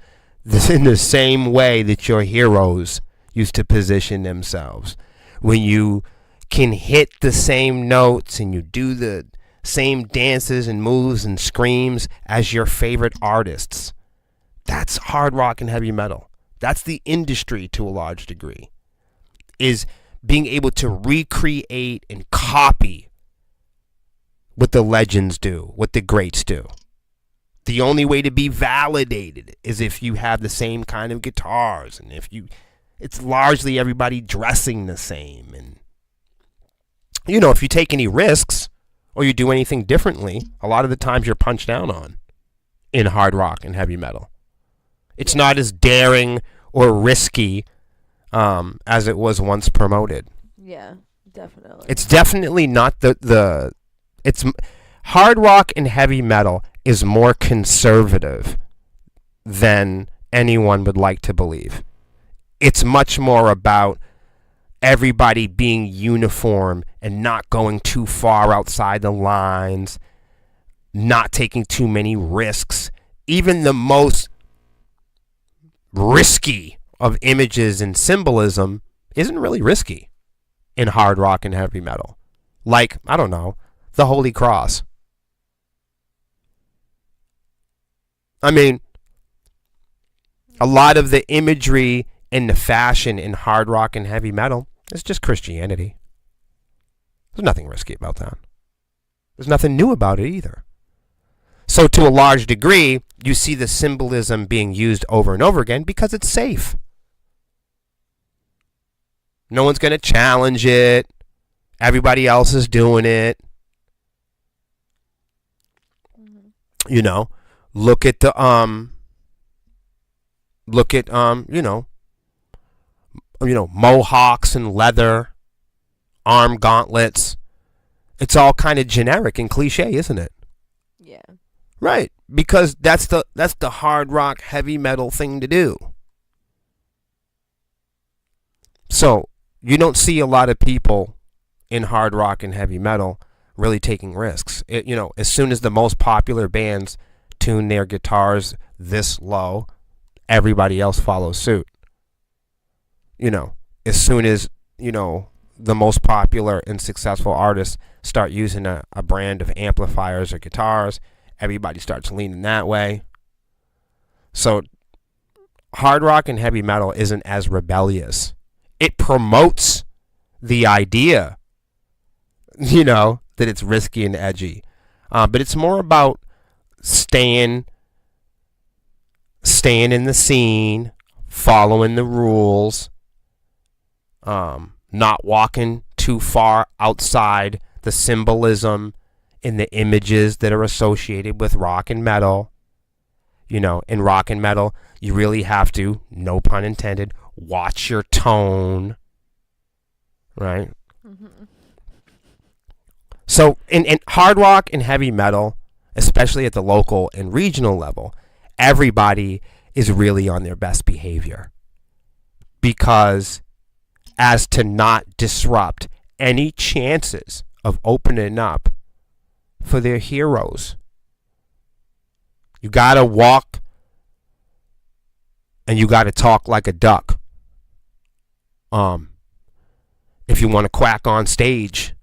in the same way that your heroes used to position themselves. When you can hit the same notes and you do the same dances and moves and screams as your favorite artists. That's hard rock and heavy metal. That's the industry to a large degree. Is being able to recreate and copy what the legends do, what the greats do. The only way to be validated is if you have the same kind of guitars, and it's largely everybody dressing the same, and if you take any risks or you do anything differently, a lot of the times you're punched down on in hard rock and heavy metal. It's not as daring or risky as it was once promoted. Yeah, definitely. It's definitely not the it's hard rock and heavy metal is more conservative than anyone would like to believe. It's much more about everybody being uniform and not going too far outside the lines, not taking too many risks. Even the most risky of images and symbolism isn't really risky in hard rock and heavy metal. Like, I don't know, the Holy Cross. I mean, a lot of the imagery and the fashion in hard rock and heavy metal is just Christianity. There's nothing risky about that. There's nothing new about it either. So to a large degree, you see the symbolism being used over and over again because it's safe. No one's going to challenge it. Everybody else is doing it. You know, look at the mohawks and leather, arm gauntlets. It's all kind of generic and cliche, isn't it? Yeah. Right, because that's the hard rock heavy metal thing to do. So you don't see a lot of people in hard rock and heavy metal really taking risks. As soon as the most popular bands tune their guitars this low, everybody else follows suit. As soon as the most popular and successful artists start using a brand of amplifiers or guitars, everybody starts leaning that way. So hard rock and heavy metal isn't as rebellious. It promotes the idea, that it's risky and edgy. But it's more about staying in the scene, following the rules, not walking too far outside the symbolism in the images that are associated with rock and metal. In rock and metal, you really have to, no pun intended, watch your tone, right? Mm-hmm. So in hard rock and heavy metal, especially at the local and regional level, everybody is really on their best behavior, because as to not disrupt any chances of opening up for their heroes. You gotta walk and you gotta talk like a duck. If you want to quack on stage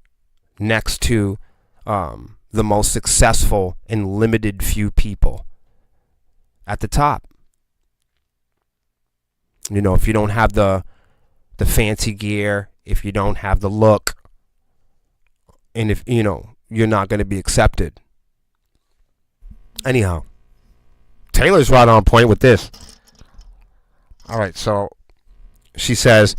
next to the most successful and limited few people at the top. If you don't have the fancy gear, if you don't have the look, and if you're not going to be accepted. Anyhow, Taylor's right on point with this. All right, so she says,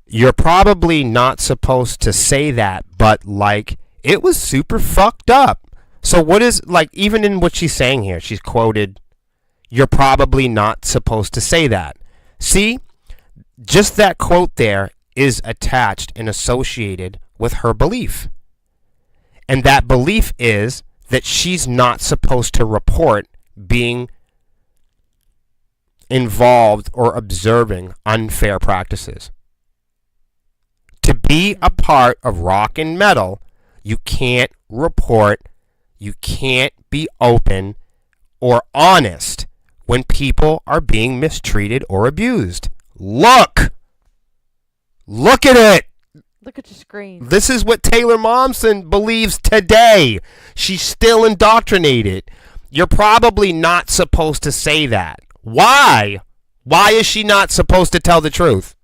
you're probably not supposed to say that, but it was super fucked up. So what is, even in what she's saying here, she's quoted, you're probably not supposed to say that. See, just that quote there is attached and associated with her belief. And that belief is that she's not supposed to report being involved or observing unfair practices. To be a part of rock and metal, you can't report, you can't be open or honest when people are being mistreated or abused. Look at it. Look at your screen. This is what Taylor Momsen believes today. She's still indoctrinated. You're probably not supposed to say that. Why? Why is she not supposed to tell the truth?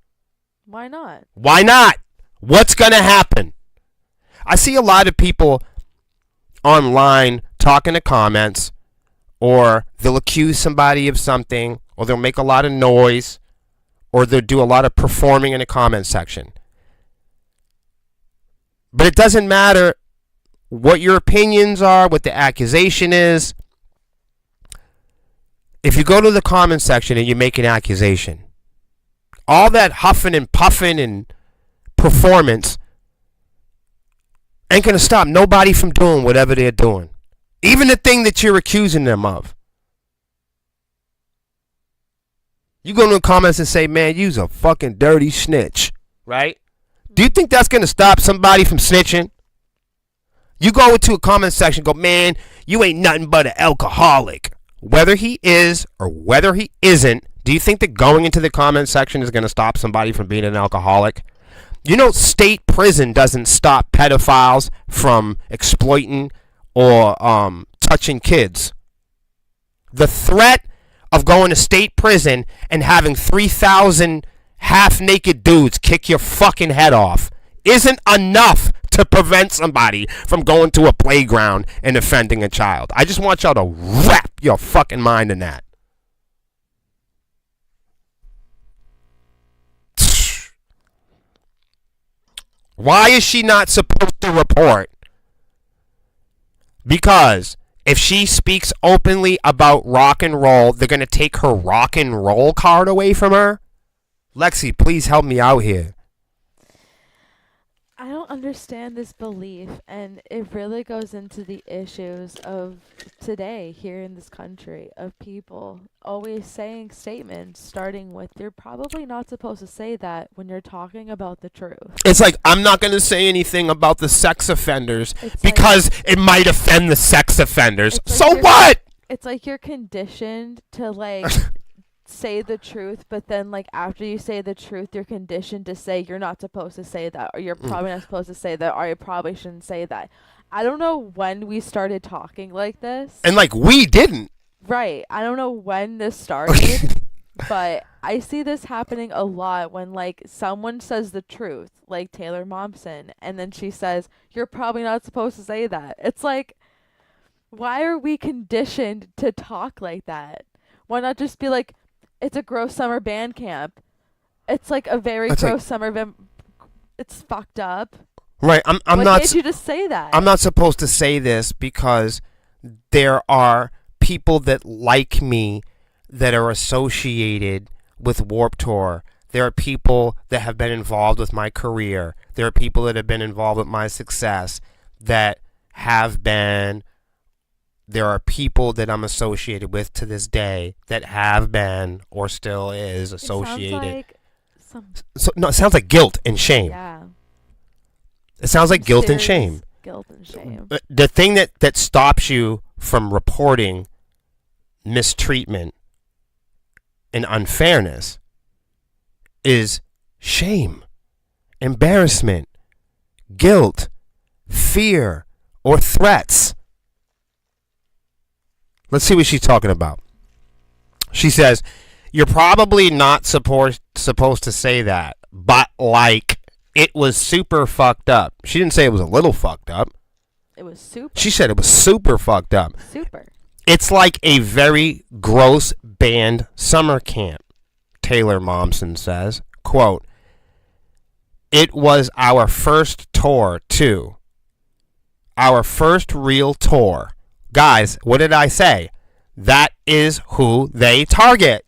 Why not? Why not? What's going to happen? I see a lot of people online talking to comments, or they'll accuse somebody of something, or they'll make a lot of noise, or they'll do a lot of performing in the comment section. But it doesn't matter what your opinions are, what the accusation is. if you go to the comment section and you make an accusation, all that huffing and puffing and performance ain't going to stop nobody from doing whatever they're doing. Even the thing that you're accusing them of. You go to the comments and say, man, you's a fucking dirty snitch. Right? Do you think that's going to stop somebody from snitching? You go into a comment section and go, man, you ain't nothing but an alcoholic. Whether he is or whether he isn't, do you think that going into the comment section is going to stop somebody from being an alcoholic? You know, state prison doesn't stop pedophiles from exploiting or touching kids. The threat of going to state prison and having 3,000 half-naked dudes kick your fucking head off isn't enough to prevent somebody from going to a playground and offending a child. I just want y'all to wrap your fucking mind in that. Why is she not supposed to report? Because if she speaks openly about rock and roll, they're going to take her rock and roll card away from her? Lexi, please help me out here. I don't understand this belief, and it really goes into the issues of today here in this country, of people always saying statements starting with, you're probably not supposed to say that when you're talking about the truth. It's like, I'm not going to say anything about the sex offenders because it might offend the sex offenders. So what? It's like you're conditioned to, like, say the truth, but then, like, after you say the truth, you're conditioned to say you're not supposed to say that, or you're probably not supposed to say that, or you probably shouldn't say that. I don't know when we started talking like this. And, like, we didn't. Right. I don't know when this started, but I see this happening a lot when, like, someone says the truth, like Taylor Momsen, and then she says, you're probably not supposed to say that. It's like, why are we conditioned to talk like that? Why not just be like, it's a gross summer band camp. It's like a very gross summer band. It's fucked up. Right. I'm Why not. Can't you just say that? I'm not supposed to say this because there are people that like me that are associated with Warped Tour. There are people that have been involved with my career. There are people that have been involved with my success that have been. There are people that I'm associated with to this day that have been or still is associated. It sounds like guilt and shame. Yeah. It sounds like guilt and shame. Guilt and shame. The thing that stops you from reporting mistreatment and unfairness is shame, embarrassment, guilt, fear, or threats. Let's see what she's talking about. She says, you're probably not supposed to say that, but, like, it was super fucked up. She didn't say it was a little fucked up. It was super. She said it was super fucked up. Super. It's like a very gross band summer camp, Taylor Momsen says. Quote, it was our first tour, too. Our first real tour. Guys, what did I say? That is who they target.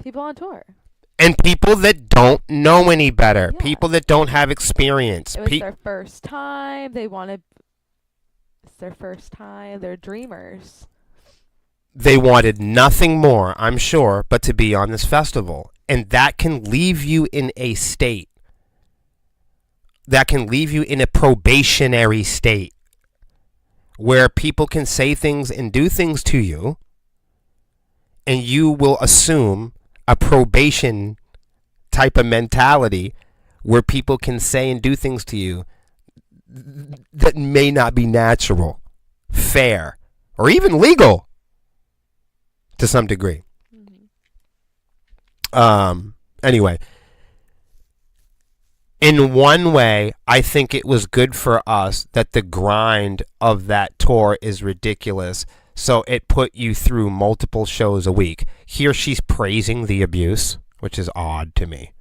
People on tour. And people that don't know any better. Yeah. People that don't have experience. It was their first time. It's their first time. They're dreamers. They wanted nothing more, I'm sure, but to be on this festival. And that can leave you in a state. That can leave you in a probationary state. Where people can say things and do things to you, and you will assume a probation type of mentality where people can say and do things to you that may not be natural, fair, or even legal to some degree. Anyway. In one way, I think it was good for us that the grind of that tour is ridiculous. So it put you through multiple shows a week. Here she's praising the abuse, which is odd to me.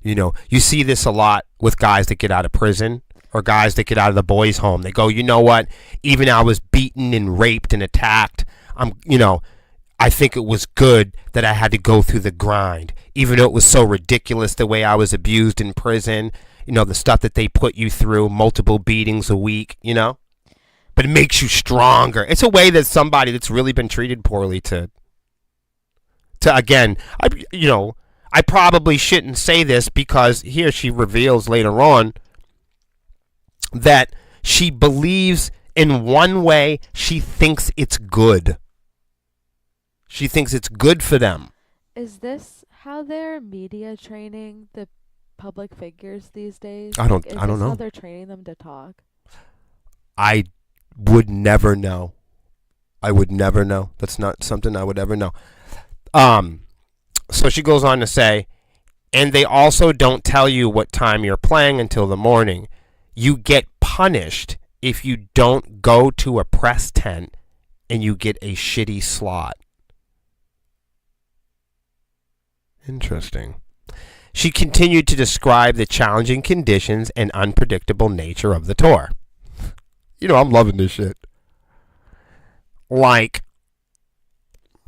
You know, you see this a lot with guys that get out of prison or guys that get out of the boys' home. They go, you know what? Even I was beaten and raped and attacked. I think it was good that I had to go through the grind, even though it was so ridiculous the way I was abused in prison. The stuff that they put you through, multiple beatings a week. But it makes you stronger. It's a way that somebody that's really been treated poorly to again, I probably shouldn't say this because here she reveals later on that she believes in one way, she thinks it's good. She thinks it's good for them. Is this how they're media training the public figures these days? I don't Is know. this how they're training them to talk? I would never know. That's not something I would ever know. So she goes on to say, and they also don't tell you what time you're playing until the morning. You get punished if you don't go to a press tent and you get a shitty slot. Interesting. She continued to describe the challenging conditions and unpredictable nature of the tour. I'm loving this shit. Like,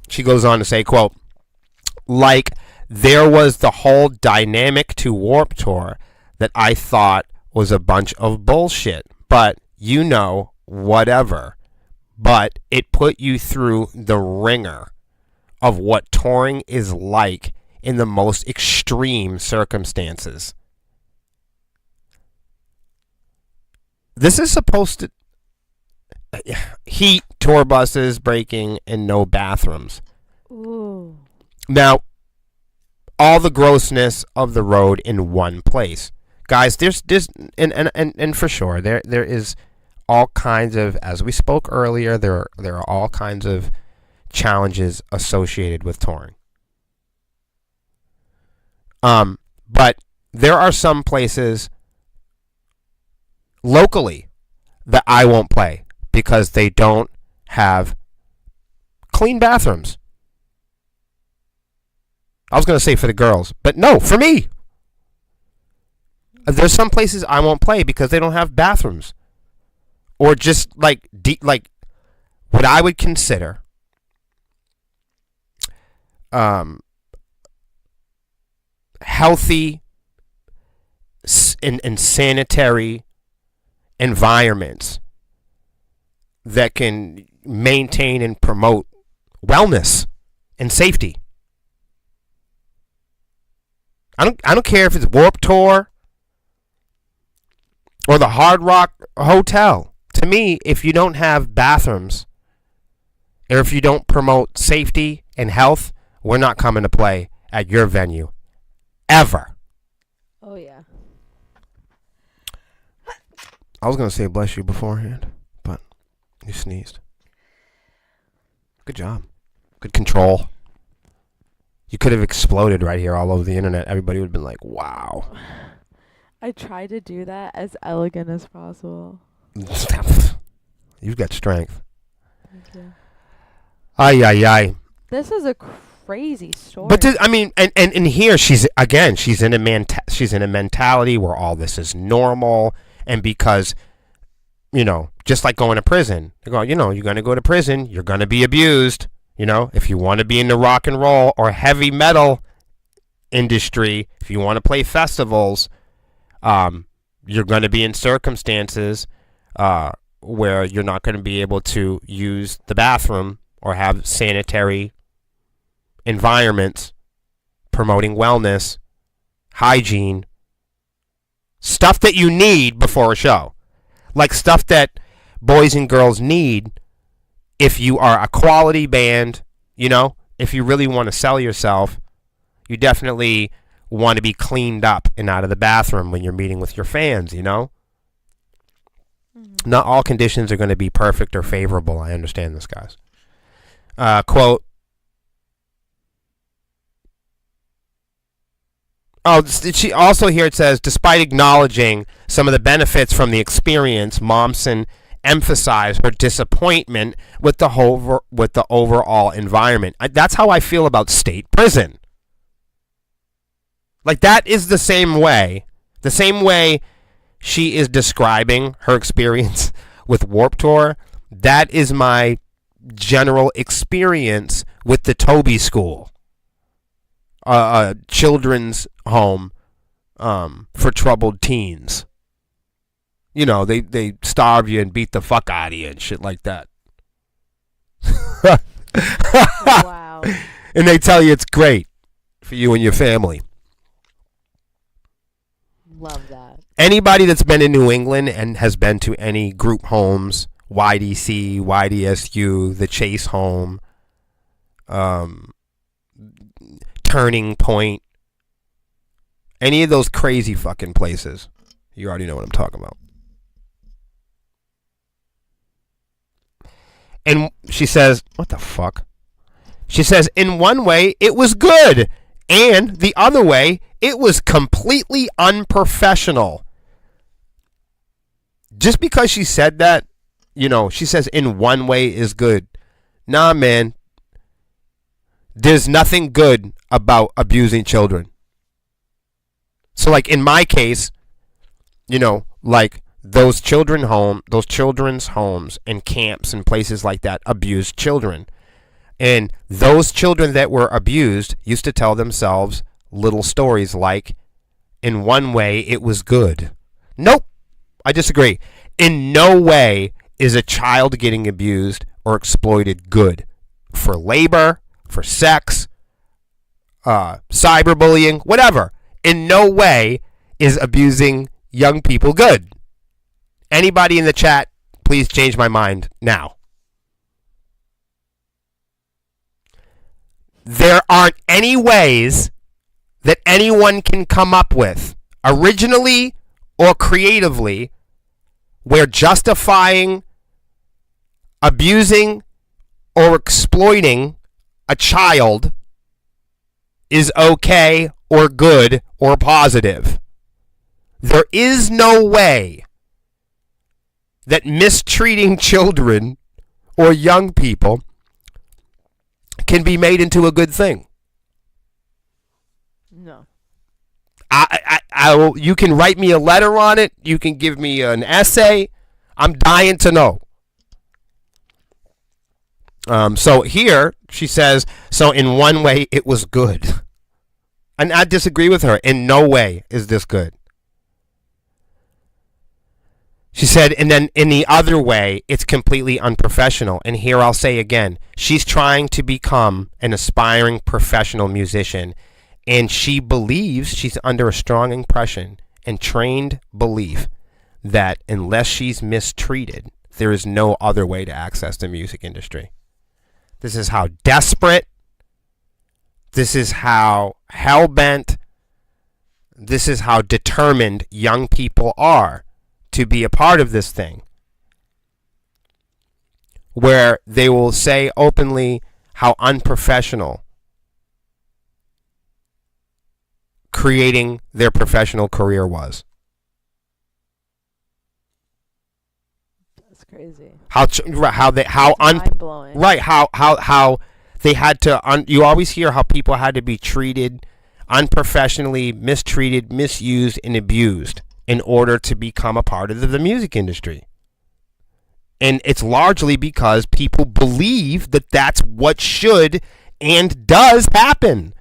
she goes on to say, quote, like, there was the whole dynamic to Warped Tour that I thought was a bunch of bullshit. But, whatever. But it put you through the ringer of what touring is like in the most extreme circumstances. This is supposed to... heat, tour buses breaking, and no bathrooms. Ooh. Now, all the grossness of the road in one place. Guys, there's and for sure there is all kinds of, as we spoke earlier, there are all kinds of challenges associated with touring. But there are some places locally that I won't play because they don't have clean bathrooms. I was going to say for the girls, but no, for me. There's some places I won't play because they don't have bathrooms. Or just like what I would consider healthy and sanitary environments that can maintain and promote wellness and safety. I don't care if it's Warped Tour or the Hard Rock Hotel. To me, if you don't have bathrooms or if you don't promote safety and health, we're not coming to play at your venue. Ever. Oh, yeah. I was going to say bless you beforehand, but you sneezed. Good job. Good control. You could have exploded right here all over the internet. Everybody would have been like, wow. I try to do that as elegant as possible. You've got strength. Thank you. Ay, ay, ay. This is a crazy story. But and here she's in a mentality where all this is normal, and because just like going to prison, they go, you're going to go to prison, you're going to be abused. If you want to be in the rock and roll or heavy metal industry, if you want to play festivals, you're going to be in circumstances where you're not going to be able to use the bathroom or have sanitary environments promoting wellness, hygiene, stuff that you need before a show. Like stuff that boys and girls need if you are a quality band, if you really want to sell yourself, you definitely want to be cleaned up and out of the bathroom when you're meeting with your fans, Mm-hmm. Not all conditions are going to be perfect or favorable. I understand this, guys. Quote, she also here it says, despite acknowledging some of the benefits from the experience, Momsen emphasized her disappointment with the overall environment. That's how I feel about state prison. Like, that is the same way she is describing her experience with Warped Tour. That is my general experience with the Toby School, children's home for troubled teens. You know, they starve you and beat the fuck out of you and shit like that. Wow. And they tell you it's great for you and your family. Love that. Anybody that's been in New England and has been to any group homes, YDC, YDSU, the Chase Home, Turning Point, any of those crazy fucking places, you already know what I'm talking about. And she says, what the fuck? She says, in one way, it was good. And the other way, it was completely unprofessional. Just because she said that, you know, she says in one way is good. Nah, man. There's nothing good about abusing children. So, like, in my case, you know, like, those children's homes and camps and places like that abused children. And those children that were abused used to tell themselves little stories like, in one way, it was good. Nope. I disagree. In no way is a child getting abused or exploited good. For labor, for sex, cyberbullying, whatever. In no way is abusing young people good. Anybody in the chat, please change my mind now. There aren't any ways that anyone can come up with, originally or creatively, where justifying, abusing, or exploiting a child is okay or good or positive. There is no way that mistreating children or young people can be made into a good thing. No. You can write me a letter on it. You can give me an essay. I'm dying to know. So here she says, so in one way it was good. And I disagree with her. In no way is this good. She said, and then in the other way, it's completely unprofessional. And here I'll say again, she's trying to become an aspiring professional musician. And she believes she's under a strong impression and trained belief that unless she's mistreated, there is no other way to access the music industry. This is how desperate, this is how hell-bent, this is how determined young people are to be a part of this thing, where they will say openly how unprofessional creating their professional career was. That's crazy. How mind-blowing. Right, how they had to you always hear how people had to be treated unprofessionally, mistreated, misused, and abused in order to become a part of the music industry. And it's largely because people believe that that's what should and does happen.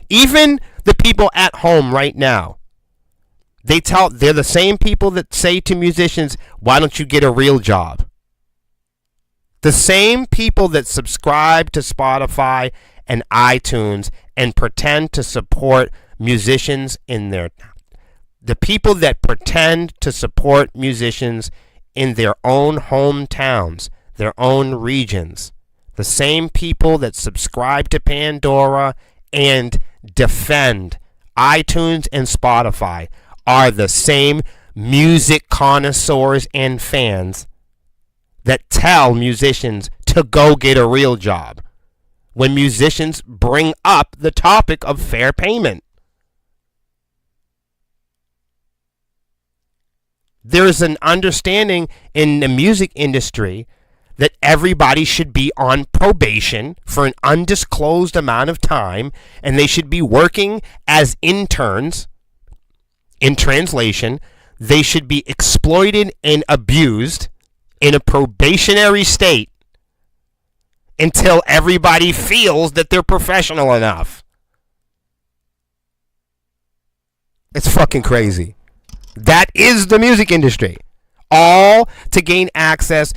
Even the people at home right now, they're the same people that say to musicians, why don't you get a real job? The same people that subscribe to Spotify and iTunes and pretend to support musicians the people that pretend to support musicians in their own hometowns, their own regions, the same people that subscribe to Pandora and defend iTunes and Spotify are the same music connoisseurs and fans that tell musicians to go get a real job when musicians bring up the topic of fair payment. There's an understanding in the music industry that everybody should be on probation for an undisclosed amount of time, and they should be working as interns. In translation, they should be exploited and abused in a probationary state until everybody feels that they're professional enough. It's fucking crazy. That is the music industry. All to gain access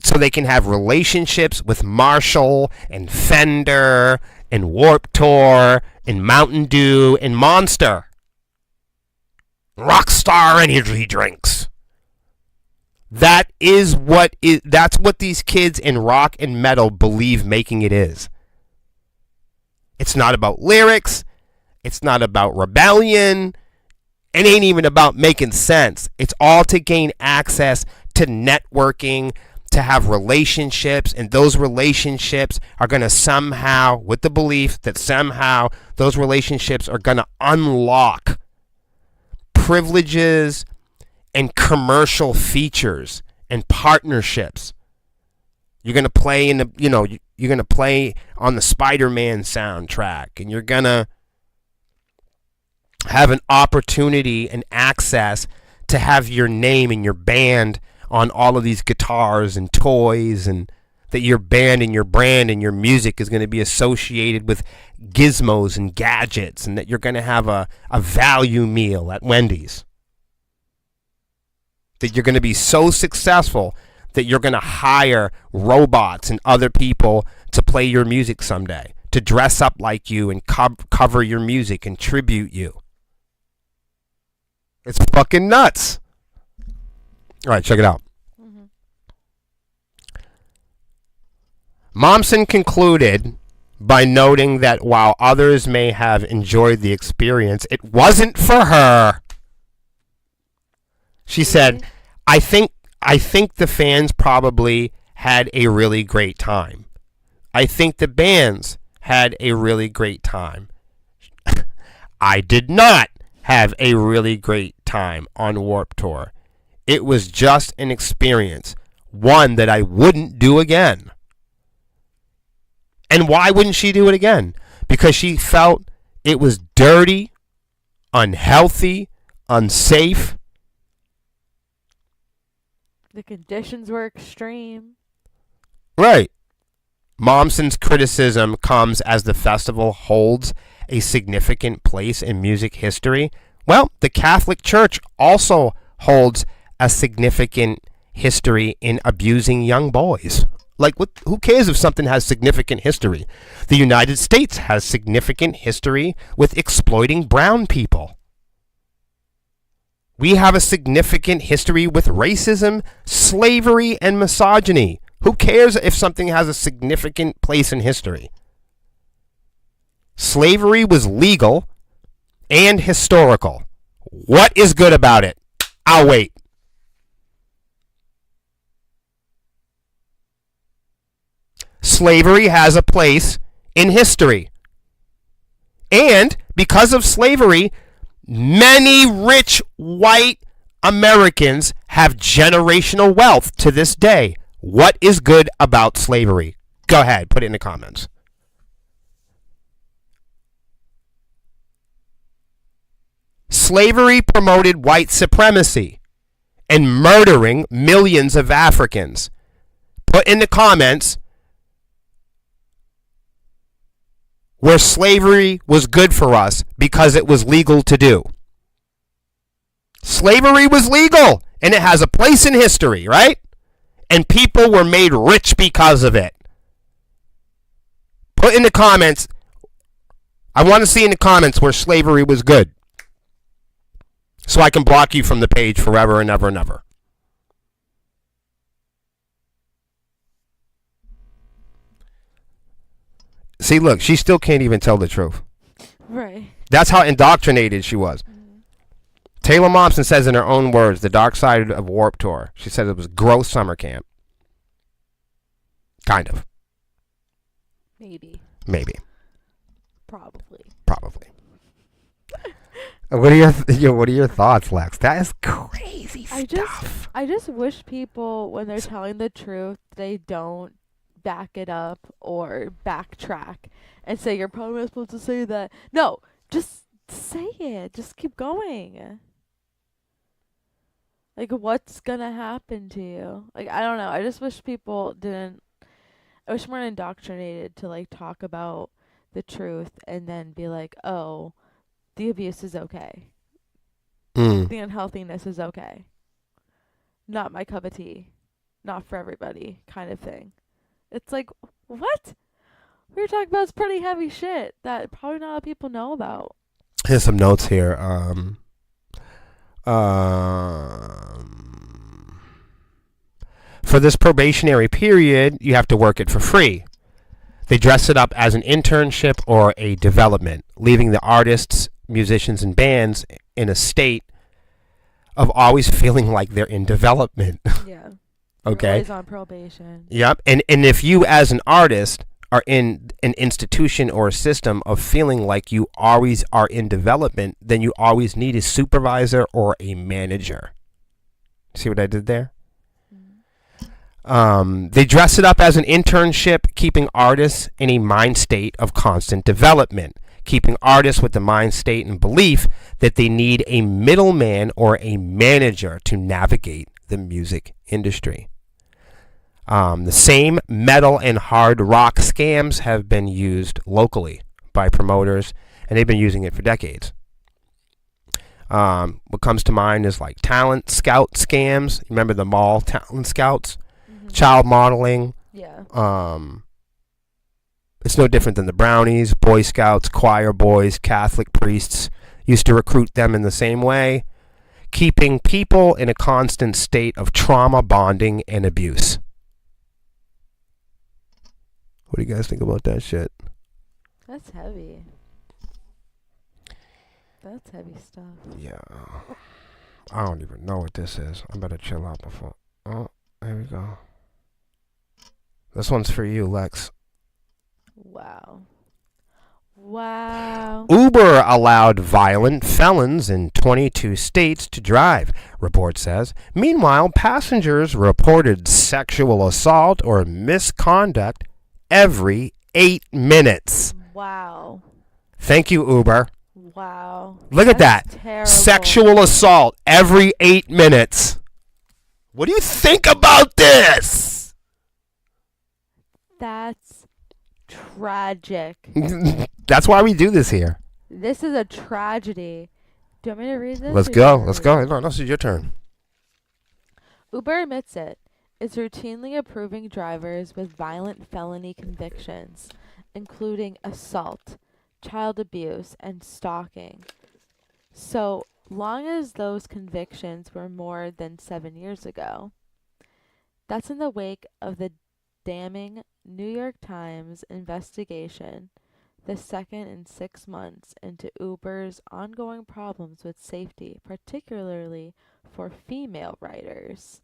so they can have relationships with Marshall and Fender and Warped Tour and Mountain Dew and Monster. Rockstar energy drinks. That's what these kids in rock and metal believe making it is. It's not about lyrics. It's not about rebellion. It ain't even about making sense. It's all to gain access to networking, to have relationships, and those relationships are going to somehow, with the belief that somehow those relationships are going to unlock privileges and commercial features and partnerships. You're going to play you're going to play on the Spider-Man soundtrack, and you're going to have an opportunity and access to have your name and your band on all of these guitars and toys, and that your band and your brand and your music is going to be associated with gizmos and gadgets, and that you're going to have a value meal at Wendy's. That you're going to be so successful that you're going to hire robots and other people to play your music someday, to dress up like you and cover your music and tribute you. It's fucking nuts. All right, check it out. Momsen concluded by noting that while others may have enjoyed the experience, it wasn't for her. She said, I think the fans probably had a really great time. I think the bands had a really great time. I did not have a really great time on Warped Tour. It was just an experience, one that I wouldn't do again. And why wouldn't she do it again? Because she felt it was dirty, unhealthy, unsafe. The conditions were extreme. Right. Momsen's criticism comes as the festival holds a significant place in music history. Well, the Catholic Church also holds a significant history in abusing young boys. Like, who cares if something has significant history? The United States has significant history with exploiting brown people. We have a significant history with racism, slavery, and misogyny. Who cares if something has a significant place in history? Slavery was legal and historical. What is good about it? I'll wait. Slavery has a place in history. And because of slavery, many rich white Americans have generational wealth to this day. What is good about slavery? Go ahead, put it in the comments. Slavery promoted white supremacy and murdering millions of Africans. Put in the comments where slavery was good for us because it was legal to do. Slavery was legal, and it has a place in history, right? And people were made rich because of it. Put in the comments, I want to see in the comments where slavery was good, so I can block you from the page forever and ever and ever. See, look, she still can't even tell the truth. Right. That's how indoctrinated she was. Taylor Momsen says in her own words, the dark side of Warped Tour. She said it was gross summer camp. Kind of. Maybe. Probably. What are your thoughts, Lex? That is crazy stuff. I just wish people, when they're telling the truth, they don't back it up or backtrack and say you're probably not supposed to say that. No, just say it. Just keep going. Like, what's gonna happen to you? Like, I don't know. I just wish people didn't. I wish we weren't indoctrinated to like talk about the truth and then be like, oh, the abuse is okay. Mm. The unhealthiness is okay. Not my cup of tea. Not for everybody kind of thing. It's like, what? We were talking about some pretty heavy shit that probably not a lot of people know about. Here's some notes here. For this probationary period, you have to work it for free. They dress it up as an internship or a development, leaving the artists, musicians, and bands in a state of always feeling like they're in development. Yeah. Okay. You're always on probation. Yep. And if you as an artist are in an institution or a system of feeling like you always are in development, then you always need a supervisor or a manager. See what I did there? They dress it up as an internship, keeping artists in a mind state of constant development, keeping artists with the mind state and belief that they need a middleman or a manager to navigate the music industry. The same metal and hard rock scams have been used locally by promoters, and they've been using it for decades. What comes to mind is like talent scout scams. Remember the mall talent scouts? Child modeling. Yeah. It's no different than the Brownies, Boy Scouts, choir boys, Catholic priests used to recruit them in the same way, keeping people in a constant state of trauma bonding and abuse. What do you guys think about that shit? That's heavy. That's heavy stuff. Yeah. I don't even know what this is. I better chill out before. Oh, there we go. This one's for you, Lex. Wow. Wow. Uber allowed violent felons in 22 states to drive, report says. Meanwhile, passengers reported sexual assault or misconduct every 8 minutes. Wow. Thank you, Uber. Wow. Look at that. Terrible. Sexual assault every 8 minutes. What do you think about this? That's tragic. That's why we do this here. This is a tragedy. Do you want me to read this? Let's go. Let's go. No, this is your turn. Uber admits it is routinely approving drivers with violent felony convictions, including assault, child abuse, and stalking. So long as those convictions were more than 7 years ago. That's in the wake of the damning New York Times investigation, the second in 6 months into Uber's ongoing problems with safety, particularly for female riders.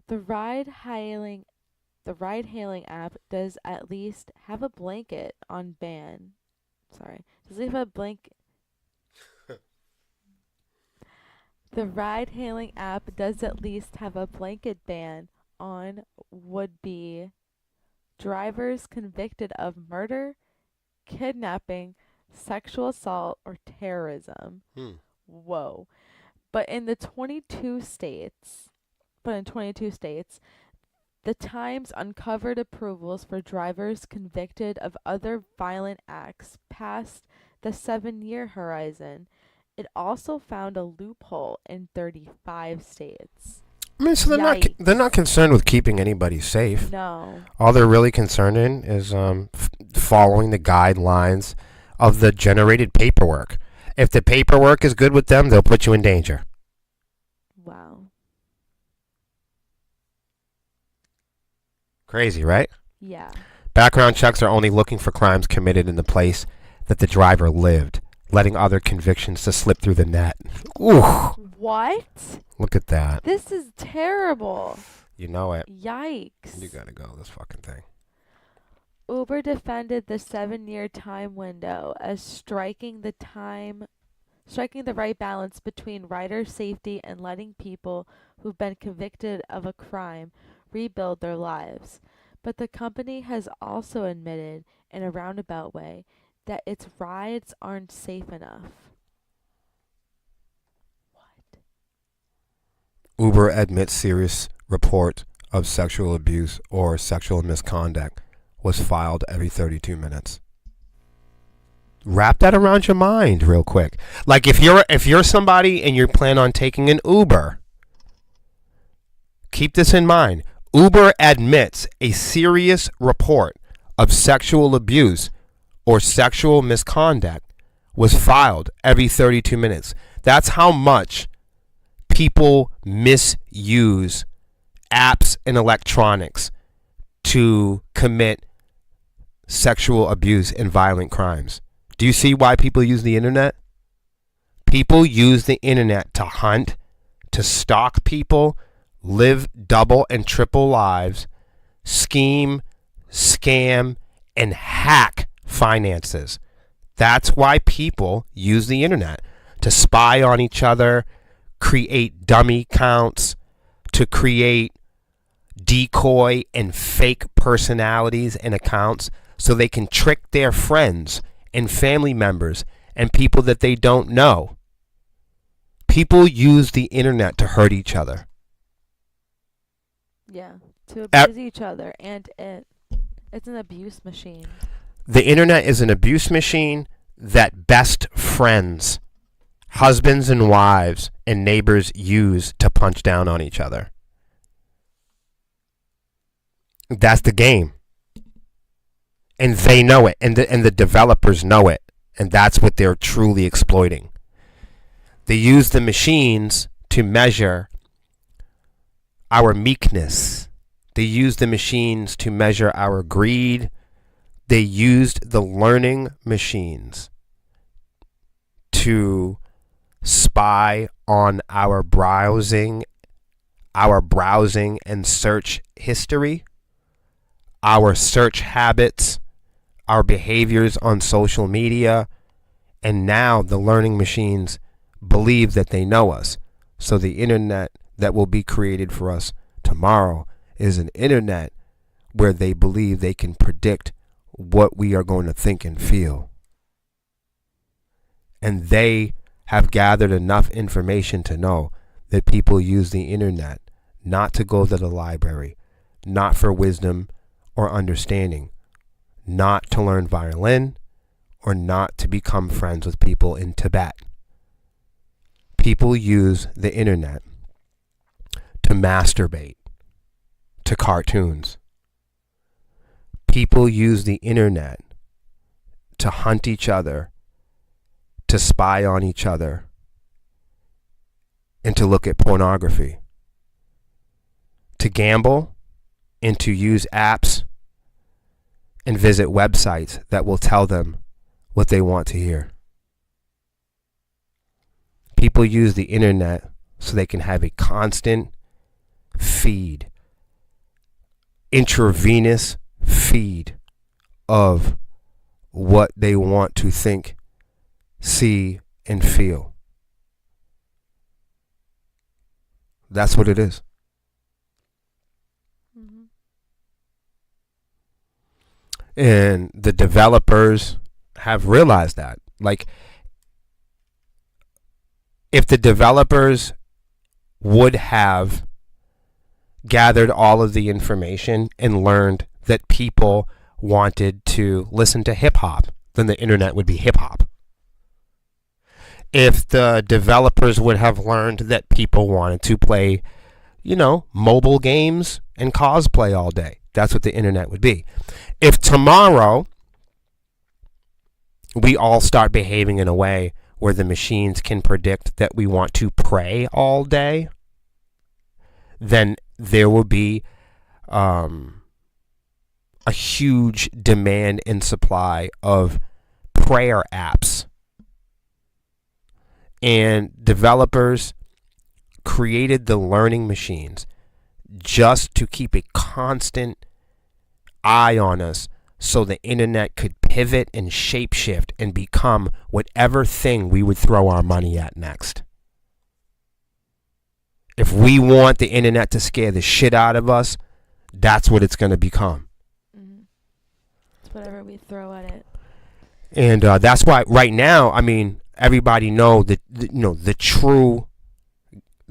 The ride-hailing app does at least have a blanket on ban. Does it have a blanket? The ride-hailing app does at least have a blanket ban on would-be drivers convicted of murder, kidnapping, sexual assault, or terrorism. Whoa. But in 22 states, the Times uncovered approvals for drivers convicted of other violent acts past the 7-year horizon. It also found a loophole in 35 states. I mean, so they're not concerned with keeping anybody safe. No. All they're really concerned in is following the guidelines of the generated paperwork. If the paperwork is good with them, they'll put you in danger. Wow. Crazy, right? Yeah. Background checks are only looking for crimes committed in the place that the driver lived, letting other convictions to slip through the net. Ooh. What? Look at that. This is terrible. You know it. Yikes. You gotta go, this fucking thing. Uber defended the 7-year time window as striking the right balance between rider safety and letting people who've been convicted of a crime rebuild their lives. But the company has also admitted, in a roundabout way, that its rides aren't safe enough. What? Uber admits serious report of sexual abuse or sexual misconduct was filed every 32 minutes. Wrap that around your mind real quick. Like if you're somebody and you plan on taking an Uber, keep this in mind. Uber admits a serious report of sexual abuse or sexual misconduct was filed every 32 minutes. That's how much people misuse apps and electronics to commit sexual abuse and violent crimes. Do you see why people use the internet? People use the internet to hunt, to stalk people, live double and triple lives, scheme, scam, and hack finances. That's why people use the internet to spy on each other, create dummy accounts, to create decoy and fake personalities and accounts so they can trick their friends and family members and people that they don't know. People use the internet to hurt each other. Yeah, to abuse each other, and it's an abuse machine. The internet is an abuse machine that best friends, husbands and wives, and neighbors use to punch down on each other. That's the game. And they know it, and the developers know it, and that's what they're truly exploiting. They use the machines to measure our meekness. They use the machines to measure our greed. They used the learning machines to spy on our browsing and search history, our search habits, our behaviors on social media, and now the learning machines believe that they know us. So the internet that will be created for us tomorrow is an internet where they believe they can predict what we are going to think and feel. And they have gathered enough information to know that people use the internet not to go to the library, not for wisdom or understanding, not to learn violin, or not to become friends with people in Tibet. People use the internet to masturbate to cartoons. People use the internet to hunt each other, to spy on each other, and to look at pornography, to gamble, and to use apps and visit websites that will tell them what they want to hear. People use the internet so they can have a constant feed, intravenous feed of what they want to think, see, and feel. That's what it is. Mm-hmm. And the developers have realized that. Like, if the developers would have gathered all of the information and learned that people wanted to listen to hip hop, then the internet would be hip hop. If the developers would have learned that people wanted to play, mobile games and cosplay all day, that's what the internet would be. If tomorrow we all start behaving in a way where the machines can predict that we want to pray all day, then there will be a huge demand and supply of prayer apps. And developers created the learning machines just to keep a constant eye on us, so the internet could pivot and shapeshift and become whatever thing we would throw our money at next. If we want the internet to scare the shit out of us, that's what it's going to become. Mm-hmm. It's whatever we throw at it. And that's why right now, everybody know that the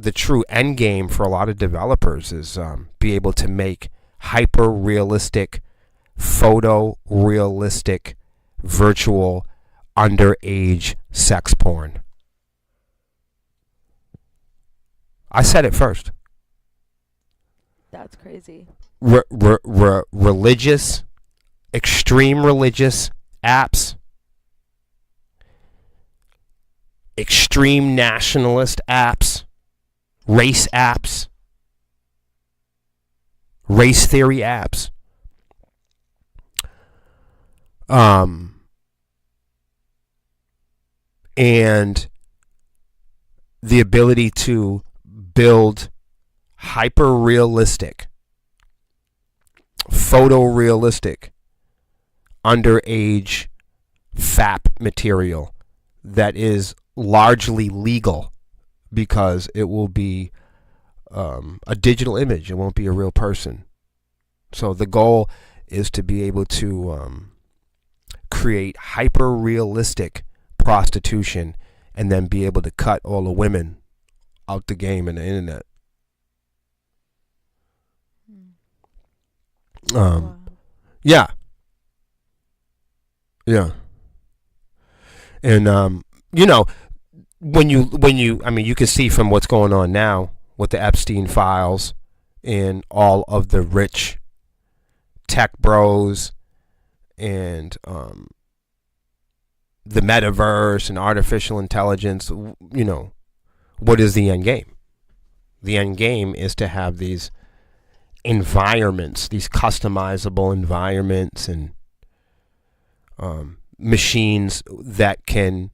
the true end game for a lot of developers is be able to make hyper realistic, photo-realistic, virtual, underage sex porn. I said it first. That's crazy. Religious, extreme religious apps, extreme nationalist apps, race apps, race theory apps. And the ability to build hyper realistic, photorealistic, underage FAP material that is largely legal because it will be a digital image. It won't be a real person. So the goal is to be able to create hyper realistic prostitution and then be able to cut all the women out the game in the internet. Wow. Yeah. And when you I mean, you can see from what's going on now with the Epstein files and all of the rich tech bros and the metaverse and artificial intelligence. What is the end game? The end game is to have these environments, these customizable environments and machines that can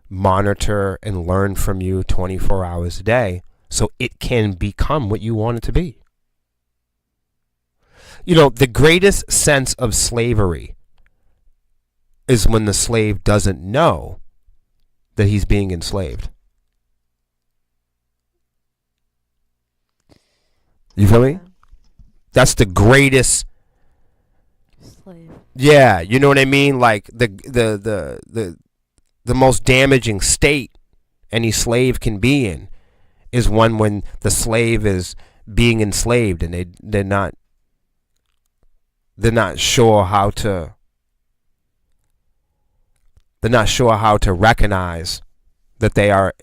monitor and learn from you 24 hours a day so it can become what you want it to be. The greatest sense of slavery is when the slave doesn't know that he's being enslaved. You feel me? That's the greatest Slave. Yeah, you know what I mean? Like the most damaging state any slave can be in is one when the slave is being enslaved and they're not sure how to recognize that they are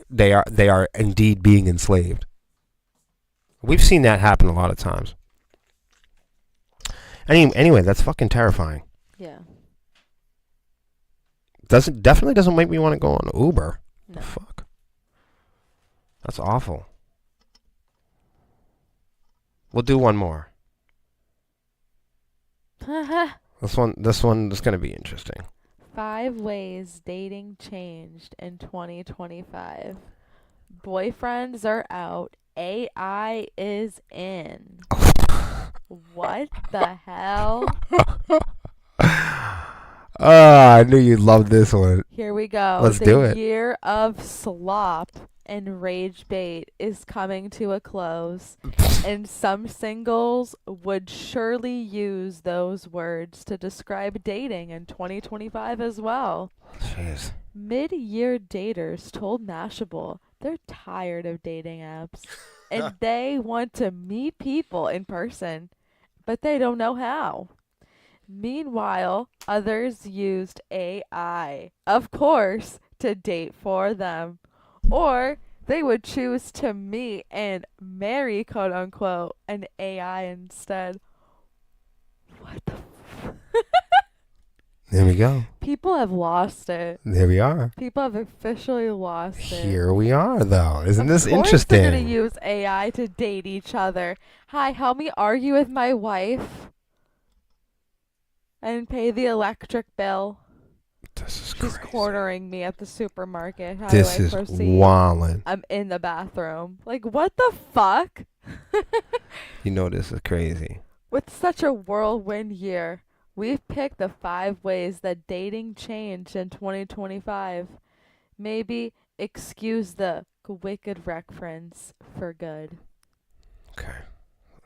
indeed being enslaved. We've seen that happen a lot of times. Anyway, that's fucking terrifying. Yeah. Definitely doesn't make me want to go on Uber. No. The fuck? That's awful. We'll do one more. This one is gonna be interesting. 5 ways dating changed in 2025. Boyfriends are out. AI is in. What the hell? I knew you'd love this one. Here we go. Let's do it. The year of slop and rage bait is coming to a close, and some singles would surely use those words to describe dating in 2025 as well. Jeez. Mid-year daters told Mashable they're tired of dating apps and they want to meet people in person, but they don't know how. Meanwhile, others used AI, of course, to date for them. Or they would choose to meet and marry, quote unquote, an AI instead. What the There we go. People have lost it. There we are. People have officially lost it. Here we are, though. Isn't this Of course interesting? they're going to use AI to date each other. Hi, help me argue with my wife and pay the electric bill. This is She's crazy. cornering me at the supermarket. How This do I is proceed? wildin'. I'm in the bathroom. Like, what the fuck? You know this is crazy. With such a whirlwind year, we've picked the 5 ways that dating changed in 2025. Maybe excuse the wicked reference for good. Okay.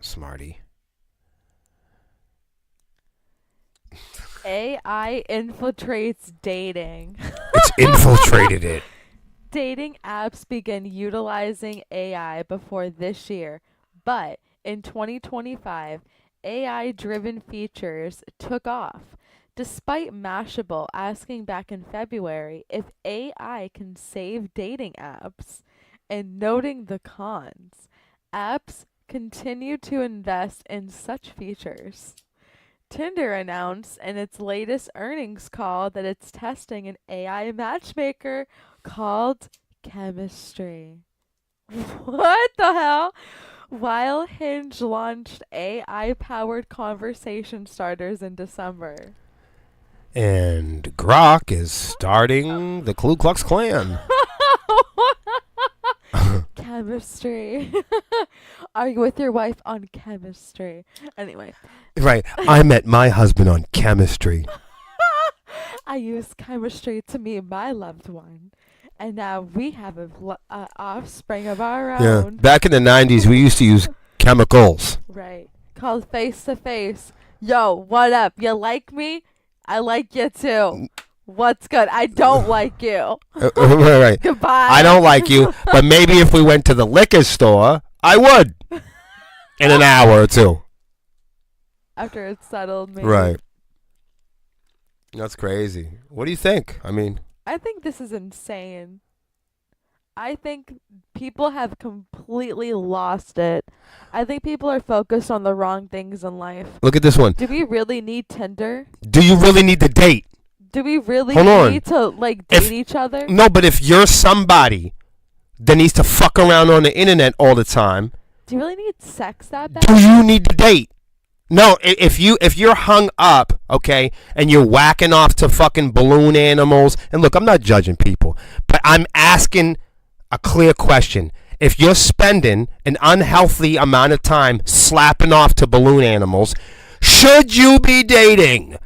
Smarty. AI infiltrates dating. It's infiltrated it. Dating apps begin utilizing AI before this year, but in 2025, AI driven features took off. Despite Mashable asking back in February if AI can save dating apps and noting the cons, apps continue to invest in such features. Tinder announced in its latest earnings call that it's testing an AI matchmaker called Chemistry. What the hell? While Hinge launched AI powered conversation starters in December. And Grok is starting the Ku Klux Klan. Chemistry. Are you with your wife on chemistry? Anyway. Right. I met my husband on Chemistry. I use chemistry to meet my loved one. And now we have a offspring of our own. Yeah. Back in the 90s, we used to use chemicals. Right. Called face to face. Yo, what up? You like me? I like you too. What's good? I don't like you. Right. Goodbye. I don't like you, but maybe if we went to the liquor store, I would. In an hour or two. After it's settled, maybe. Right. That's crazy. What do you think? I mean, I think this is insane. I think people have completely lost it. I think people are focused on the wrong things in life. look at this one. Do we really need Tinder? Do you really need to date? Do we really Hold on. need to like date each other? No, but if you're somebody that needs to fuck around on the internet all the time, Do you really need sex that bad? do you need to date? No, if you're hung up, okay, and you're whacking off to fucking balloon animals, and look, I'm not judging people, but I'm asking a clear question. If you're spending an unhealthy amount of time slapping off to balloon animals, should you be dating?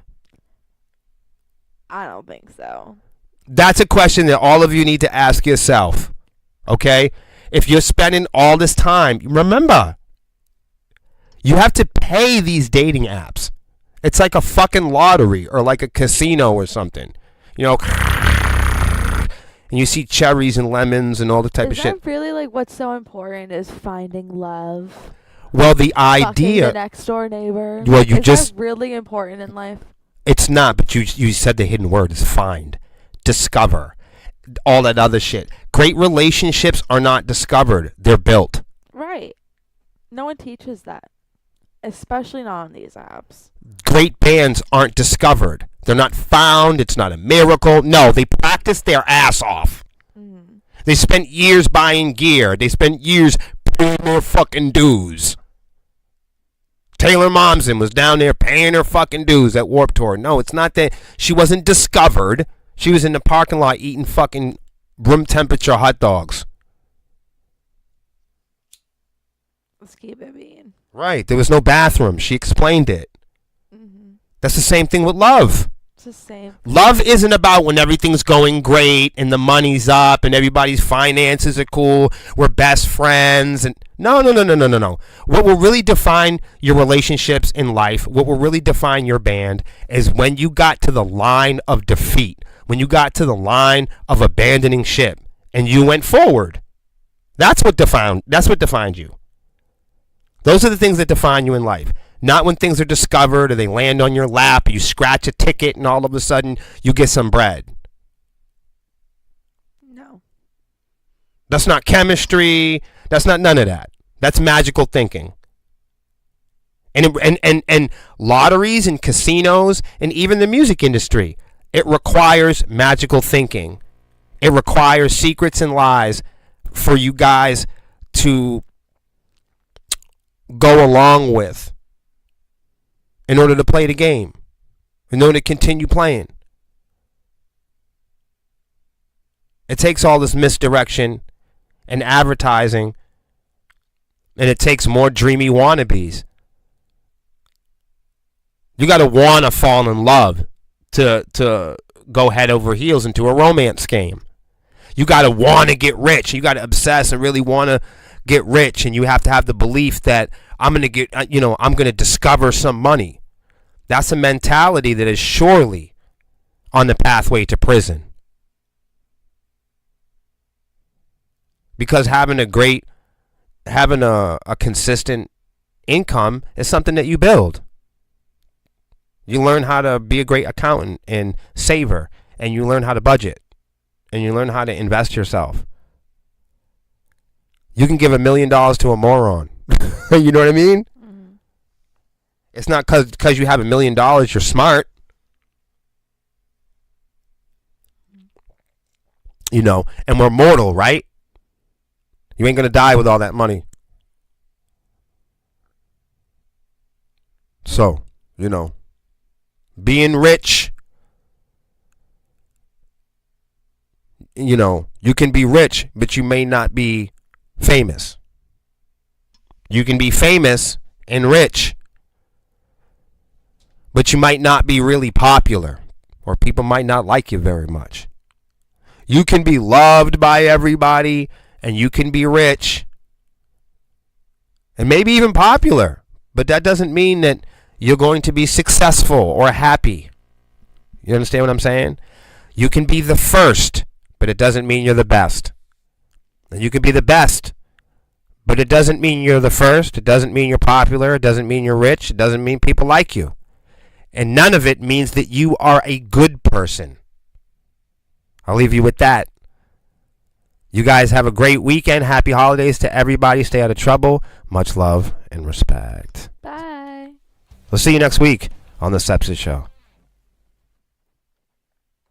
I don't think so. That's a question that all of you need to ask yourself, okay? If you're spending all this time, remember, you have to pay these dating apps. It's like a fucking lottery or like a casino or something. You know, and you see cherries and lemons and all the type of shit. Is that really like what's so important is finding love? Well, the Fucking idea, the next door neighbor. Well, you is just- that really important in life? it's not, but you said the hidden word is find, discover, all that other shit. Great relationships are not discovered, they're built. Right. No one teaches that. Especially not on these apps. Great bands aren't discovered. They're not found. It's not a miracle. No, they practice their ass off. Mm. They spent years buying gear. They spent years paying their fucking dues. Taylor Momsen was down there paying her fucking dues at Warped Tour. No, it's not that she wasn't discovered. She was in the parking lot eating fucking room temperature hot dogs. Let's keep it being. Right. There was no bathroom. She explained it. Mm-hmm. That's the same thing with love. It's the same. Love isn't about when everything's going great and the money's up and everybody's finances are cool. We're best friends and no. What will really define your relationships in life, what will really define your band is when you got to the line of defeat, when you got to the line of abandoning ship and you went forward. That's what defined you. Those are the things that define you in life. Not when things are discovered or they land on your lap, you scratch a ticket and all of a sudden you get some bread. No. That's not chemistry. That's not none of that. That's magical thinking. And lotteries and casinos and even the music industry, it requires magical thinking. It requires secrets and lies for you guys to go along with in order to play the game, in order to continue playing. It takes all this misdirection and advertising, and it takes more dreamy wannabes. You got to want to fall in love to go head over heels into a romance game. You got to want to get rich. You got to obsess and really want to get rich, and you have to have the belief that I'm going to get, I'm going to discover some money. That's a mentality that is surely on the pathway to prison. Because having a consistent income is something that you build. You learn how to be a great accountant and saver, and you learn how to budget, and you learn how to invest yourself. You can give $1 million to a moron. You know what I mean? Mm-hmm. It's not because you have $1 million you're smart. You know, and we're mortal, right? You ain't gonna die with all that money. So, you know, being rich, you know, you can be rich, but you may not be famous. You can be famous and rich, but you might not be really popular, or people might not like you very much. You can be loved by everybody, and you can be rich, and maybe even popular, but that doesn't mean that you're going to be successful or happy. You understand what I'm saying? You can be the first, but it doesn't mean you're the best. And you can be the best, but it doesn't mean you're the first. It doesn't mean you're popular. It doesn't mean you're rich. It doesn't mean people like you. And none of it means that you are a good person. I'll leave you with that. You guys have a great weekend. Happy holidays to everybody. Stay out of trouble. Much love and respect. Bye. We'll see you next week on The Sepsiss Show.